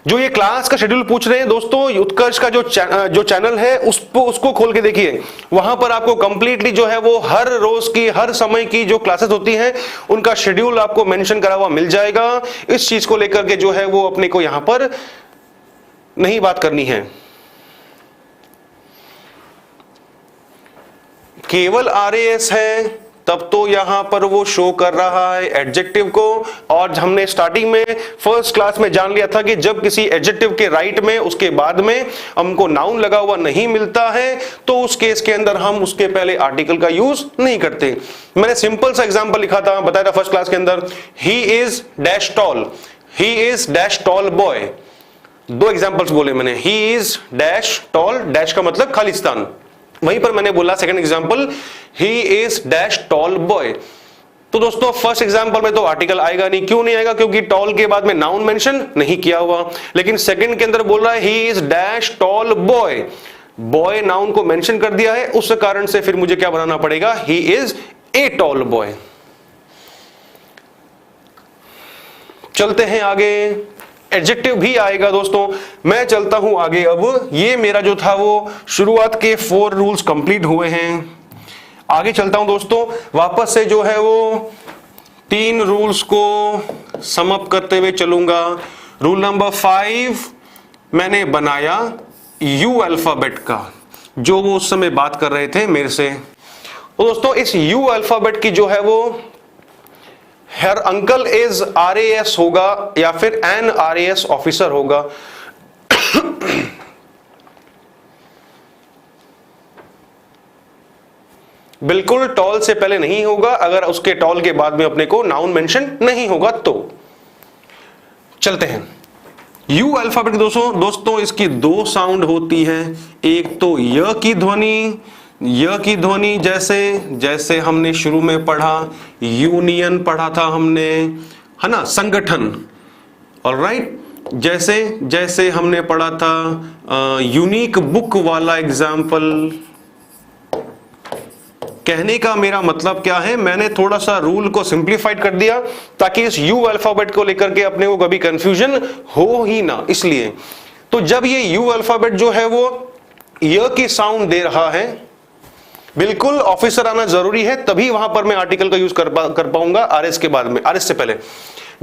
जो ये क्लास का शेड्यूल पूछ रहे हैं दोस्तों, उत्कर्ष का जो चैनल है उसको खोल के देखिए, वहां पर आपको कंप्लीटली जो है वो हर रोज की हर समय की जो क्लासेस होती हैं उनका शेड्यूल आपको मेंशन करा हुआ मिल जाएगा। इस चीज को लेकर के जो है वो अपने को यहां पर नहीं बात करनी है। केवल RAS है तब तो यहां पर वो शो कर रहा है एडजेक्टिव को, और हमने स्टार्टिंग में फर्स्ट क्लास में जान लिया था कि जब किसी एडजेक्टिव के राइट में उसके बाद में हमको नाउन लगा हुआ नहीं मिलता है तो उस केस के अंदर हम उसके पहले आर्टिकल का यूज नहीं करते। मैंने सिंपल सा एग्जांपल लिखा था, बताया था फर्स्ट क्लास के अंदर, he is dash tall, he is dash tall boy. दो एग्जांपल्स बोले मैंने, he is dash tall, dash का मतलब खालिस्तान। वहीं पर मैंने बोला second example, he is dash tall boy. तो दोस्तों फर्स्ट एग्जांपल में तो आर्टिकल आएगा नहीं, क्यों नहीं आएगा? क्योंकि टॉल के बाद में नाउन मेंशन नहीं किया हुआ। लेकिन सेकंड के अंदर बोल रहा है ही is dash tall boy, boy noun को मेंशन कर दिया है, उस कारण से फिर मुझे क्या बनाना पड़ेगा? He is a tall boy. चलते हैं आगे, एडजेक्टिव भी आएगा दोस्तों। मैं चलता हूं आगे। अब ये मेरा जो था वो शुरुआत के 4 रूल्स कंप्लीट हुए हैं। आगे चलता हूं दोस्तों, वापस से जो है वो 3 रूल्स को समअप करते हुए चलूंगा। रूल नंबर 5 मैंने बनाया यू अल्फाबेट का, जो वो उस समय बात कर रहे थे मेरे से। तो दोस्तों इस यू अल्फाबेट की जो है वो हर अंकल इज RAS होगा या फिर एन RAS ऑफिसर होगा। बिल्कुल टॉल से पहले नहीं होगा, अगर उसके टॉल के बाद में अपने को नाउन मेंशन नहीं होगा तो। चलते हैं यू अल्फाबेट दोस्तों इसकी 2 साउंड होती है। एक तो य की ध्वनि, य की ध्वनि जैसे हमने शुरू में पढ़ा, यूनियन पढ़ा था हमने, है ना, संगठन। ऑलराइट, जैसे हमने पढ़ा था यूनिक बुक वाला एग्जाम्पल। कहने का मेरा मतलब क्या है, मैंने थोड़ा सा रूल को सिंप्लीफाइड कर दिया ताकि इस यू अल्फाबेट को लेकर के अपने को कभी कंफ्यूजन हो ही ना, इसलिए। तो जब ये यू अल्फाबेट जो है वो य की साउंड दे रहा है, बिल्कुल ऑफिसर आना जरूरी है, तभी वहां पर मैं आर्टिकल का यूज कर पाऊंगा RS के बाद में, RS से पहले।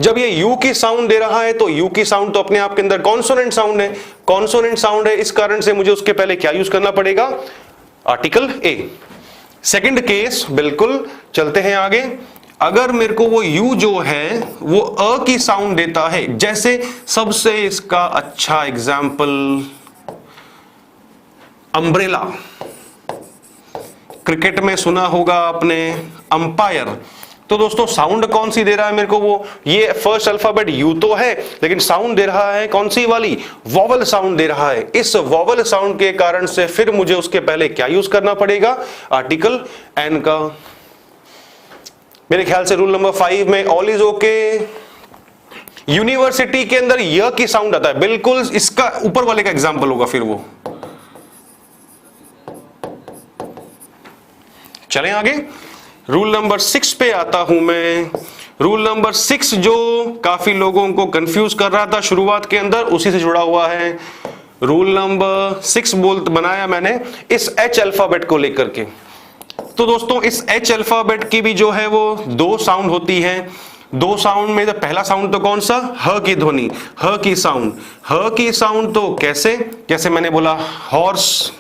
जब ये यू की साउंड दे रहा है तो यू की साउंड तो अपने आप के अंदर कॉन्सोनेंट साउंड है, कॉन्सोनेंट साउंड है, इस कारण से मुझे उसके पहले क्या यूज करना पड़ेगा? Article A। सेकंड केस, बिल्कुल चलते हैं आगे। अगर मेरे को वो यू जो है वो अ की साउंड देता है, जैसे सबसे इसका अच्छा एग्जाम्पल अम्ब्रेला, क्रिकेट में सुना होगा आपने अंपायर। तो दोस्तों साउंड कौन सी दे रहा है मेरे को? वो ये फर्स्ट अल्फाबेट यू तो है, लेकिन साउंड दे रहा है कौन सी वाली? वॉवल साउंड दे रहा है। इस वॉवल साउंड के कारण से फिर मुझे उसके पहले क्या यूज करना पड़ेगा? आर्टिकल एन का। मेरे ख्याल से रूल नंबर 5 में ऑल इज ओके। यूनिवर्सिटी के अंदर य की साउंड आता है, बिल्कुल इसका ऊपर वाले का एग्जाम्पल होगा फिर वो। चलें आगे, रूल नंबर 6 पे आता हूं मैं। रूल नंबर 6 जो काफी लोगों को कंफ्यूज कर रहा था शुरुआत के अंदर, उसी से जुड़ा हुआ है। रूल नंबर 6 बनाया मैंने इस H अल्फाबेट को लेकर के। तो दोस्तों इस H अल्फाबेट की भी जो है वो 2 साउंड होती है। 2 साउंड में पहला साउंड तो कौन सा? ह की ध्वनि, ह की साउंड। ह की साउंड तो कैसे मैंने बोला हॉर्स,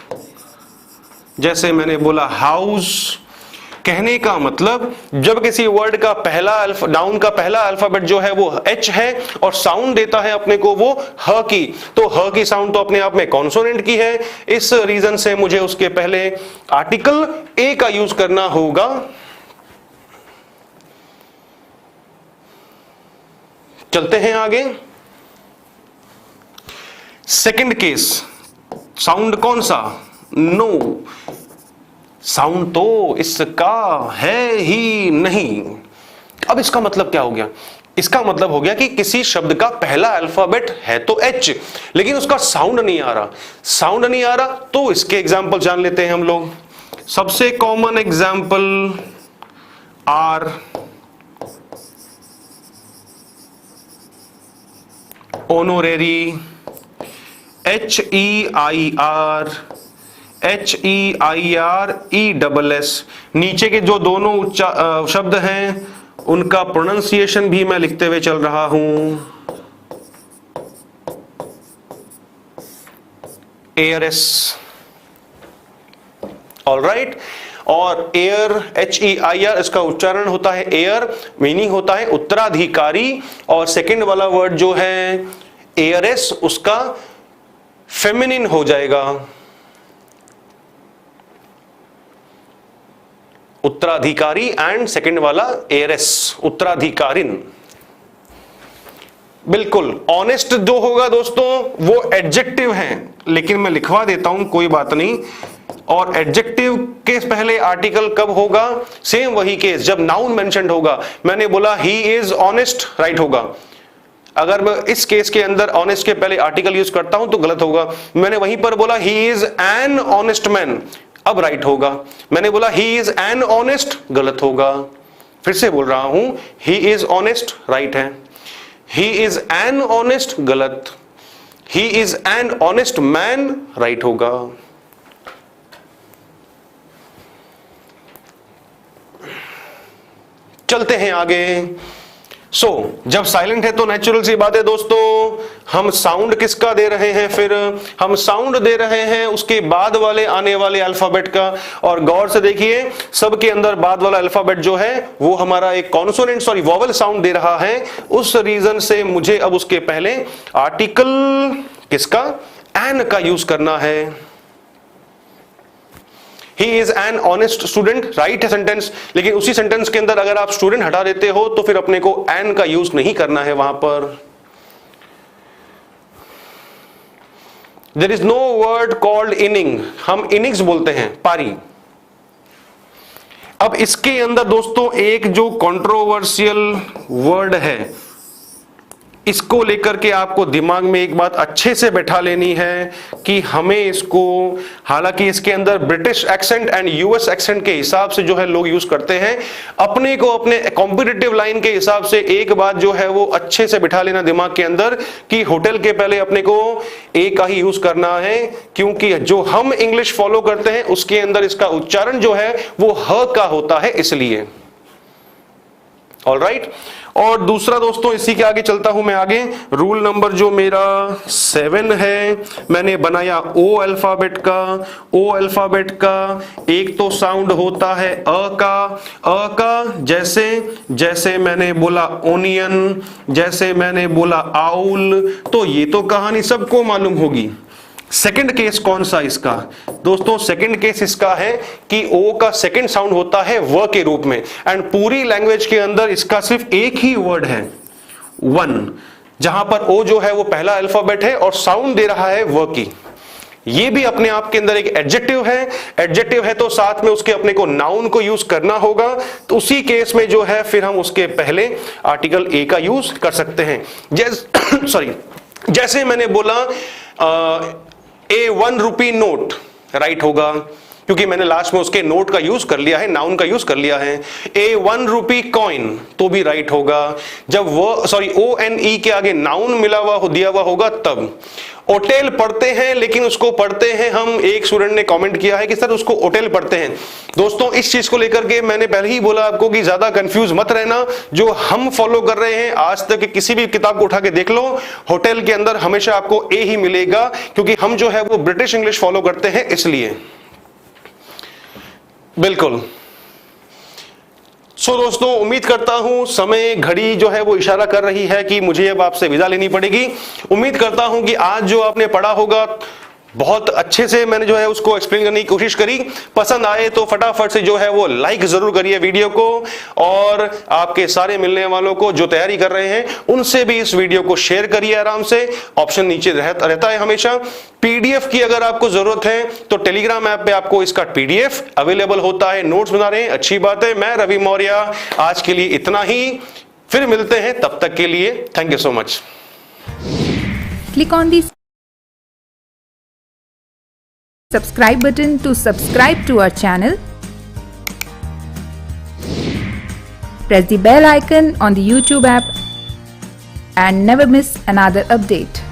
जैसे मैंने बोला हाउस, कहने का मतलब जब किसी वर्ड का पहला नाउन का पहला अल्फाबेट जो है वो एच है और साउंड देता है अपने को वो ह की, तो ह की साउंड तो अपने आप में कॉन्सोनेंट की है। इस रीजन से मुझे उसके पहले आर्टिकल ए का यूज करना होगा। चलते हैं आगे। सेकंड केस, साउंड कौन सा? नो, साउंड तो इसका है ही नहीं। अब इसका मतलब क्या हो गया? इसका मतलब हो गया कि किसी शब्द का पहला अल्फाबेट है तो एच, लेकिन उसका साउंड नहीं आ रहा। साउंड नहीं आ रहा तो इसके एग्जाम्पल जान लेते हैं हम लोग। सबसे common example are, honorary, HEIR, HEIRESS। नीचे के जो दोनों शब्द हैं उनका प्रोनाउंसिएशन भी मैं लिखते हुए चल रहा हूं। एयरएस, ऑलराइट। और एयर, HEIR, इसका उच्चारण होता है एयर, मीनिंग होता है उत्तराधिकारी। और सेकंड वाला वर्ड जो है एयरएस, उसका फेमिनिन हो जाएगा, उत्तराधिकारी, एंड सेकंड वाला एयरएस, उत्तराधिकारिन। बिल्कुल ऑनेस्ट जो होगा दोस्तों वो एडजेक्टिव है, लेकिन मैं लिखवा देता हूं, कोई बात नहीं। और एडजेक्टिव के पहले आर्टिकल कब होगा? सेम वही केस जब नाउन मेंशन्ड होगा। मैंने बोला ही इज ऑनेस्ट, राइट होगा। अगर मैं इस केस के अंदर ऑनेस्ट के पहले आर्टिकल यूज करता हूं तो गलत होगा। मैंने वहीं पर बोला ही इज एन ऑनेस्ट मैन, अब राइट होगा। मैंने बोला ही इज एन ऑनेस्ट, गलत होगा। फिर से बोल रहा हूं, ही इज ऑनेस्ट, राइट है। ही इज एन ऑनेस्ट, गलत। ही is an honest man, right होगा। चलते हैं आगे। जब साइलेंट है तो नेचुरल सी बात है दोस्तों, हम साउंड किसका दे रहे हैं? फिर हम साउंड दे रहे हैं उसके बाद वाले आने वाले अल्फाबेट का। और गौर से देखिए, सबके अंदर बाद वाला अल्फाबेट जो है वो हमारा एक कॉन्सोनेंट वॉवल साउंड दे रहा है। उस रीजन से मुझे अब उसके पहले आर्टिकल किसका? एन का यूज करना है। He is an honest student, right है सेंटेंस, लेकिन उसी सेंटेंस के अंदर अगर आप स्टूडेंट हटा देते हो तो फिर अपने को एन का यूज नहीं करना है वहां पर। There is no word called inning, हम इनिंग्स बोलते हैं, पारी। अब इसके अंदर दोस्तों एक जो कंट्रोवर्शियल वर्ड है, इसको लेकर के आपको दिमाग में एक बात अच्छे से बैठा लेनी है कि हमें इसको, हालांकि इसके अंदर British accent and US accent के हिसाब से जो है लोग यूज करते हैं, अपने को अपने कॉम्पिटिटिव लाइन के हिसाब से एक बात जो है वो अच्छे से बिठा लेना दिमाग के अंदर कि होटल के पहले अपने को ए का ही यूज करना है, क्योंकि जो हम इंग्लिश फॉलो करते हैं उसके अंदर इसका उच्चारण जो है वो ह का होता है, इसलिए। ऑलराइट। और दूसरा दोस्तों, इसी के आगे चलता हूं मैं आगे। रूल नंबर जो मेरा 7 है, मैंने बनाया ओ अल्फाबेट का। ओ अल्फाबेट का एक तो साउंड होता है अ का। अ का जैसे जैसे मैंने बोला ओनियन, जैसे मैंने बोला आउल, तो ये तो कहानी सबको मालूम होगी। सेकंड केस कौन सा इसका? दोस्तों सेकंड केस इसका है कि ओ का सेकंड साउंड होता है व के रूप में, एंड पूरी लैंग्वेज के अंदर इसका सिर्फ एक ही वर्ड है, वन, जहां पर ओ जो है वो पहला अल्फाबेट है और साउंड दे रहा है व की। ये भी अपने आप के अंदर एक एडजेक्टिव है। एडजेक्टिव है तो साथ में उसके अपने को नाउन को यूज करना होगा, तो उसी केस में जो है फिर हम उसके पहले आर्टिकल ए का यूज कर सकते हैं। जैसे मैंने बोला ए 1 रुपी नोट, राइट होगा, क्योंकि मैंने लास्ट में उसके नोट का यूज कर लिया है, नाउन का यूज कर लिया है। ए 1 रुपी कॉइन, तो भी राइट होगा। जब वो ONE के आगे नाउन मिला हुआ दिया हुआ होगा तब। होटल पढ़ते हैं, लेकिन उसको पढ़ते हैं हम, एक स्टूडेंट ने कमेंट किया है कि सर उसको होटल पढ़ते हैं। दोस्तों इस चीज को लेकर के मैंने पहले ही बोला आपको कि ज्यादा कंफ्यूज मत रहना। जो हम फॉलो कर रहे हैं आज तक किसी भी किताब को उठा के देख लो, होटल के अंदर हमेशा आपको ए ही मिलेगा, क्योंकि हम जो है वो ब्रिटिश इंग्लिश फॉलो करते हैं, इसलिए। बिल्कुल सो दोस्तों, उम्मीद करता हूं समय घड़ी जो है वो इशारा कर रही है कि मुझे अब आपसे विदा लेनी पड़ेगी। उम्मीद करता हूं कि आज जो आपने पढ़ा होगा बहुत अच्छे से मैंने जो है उसको एक्सप्लेन करने की कोशिश करी। पसंद आए तो फटाफट से जो है वो लाइक जरूर करिए वीडियो को, और आपके सारे मिलने वालों को जो तैयारी कर रहे हैं उनसे भी इस वीडियो को शेयर करिए आराम से। ऑप्शन नीचे रहता है हमेशा। पीडीएफ की अगर आपको जरूरत है तो टेलीग्राम ऐप पे आपको इसका पीडीएफ अवेलेबल होता है। नोट्स बना रहे हैं, अच्छी बात है। मैं रवि मौर्य, आज के लिए इतना ही, फिर मिलते हैं, तब तक के लिए thank you so much. Click on the subscribe button to subscribe to our channel. Press the bell icon on the YouTube app and never miss another update.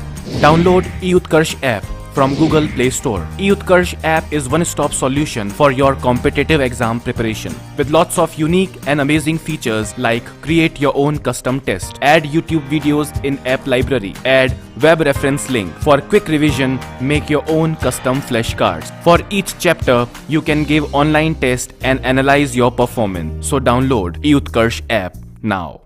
Download eUtkarsh app from Google Play Store. eUtkarsh app is one-stop solution for your competitive exam preparation with lots of unique and amazing features like create your own custom test, add YouTube videos in app library, add web reference link for quick revision, make your own custom flashcards. For each chapter, you can give online test and analyze your performance. So download eUtkarsh app now.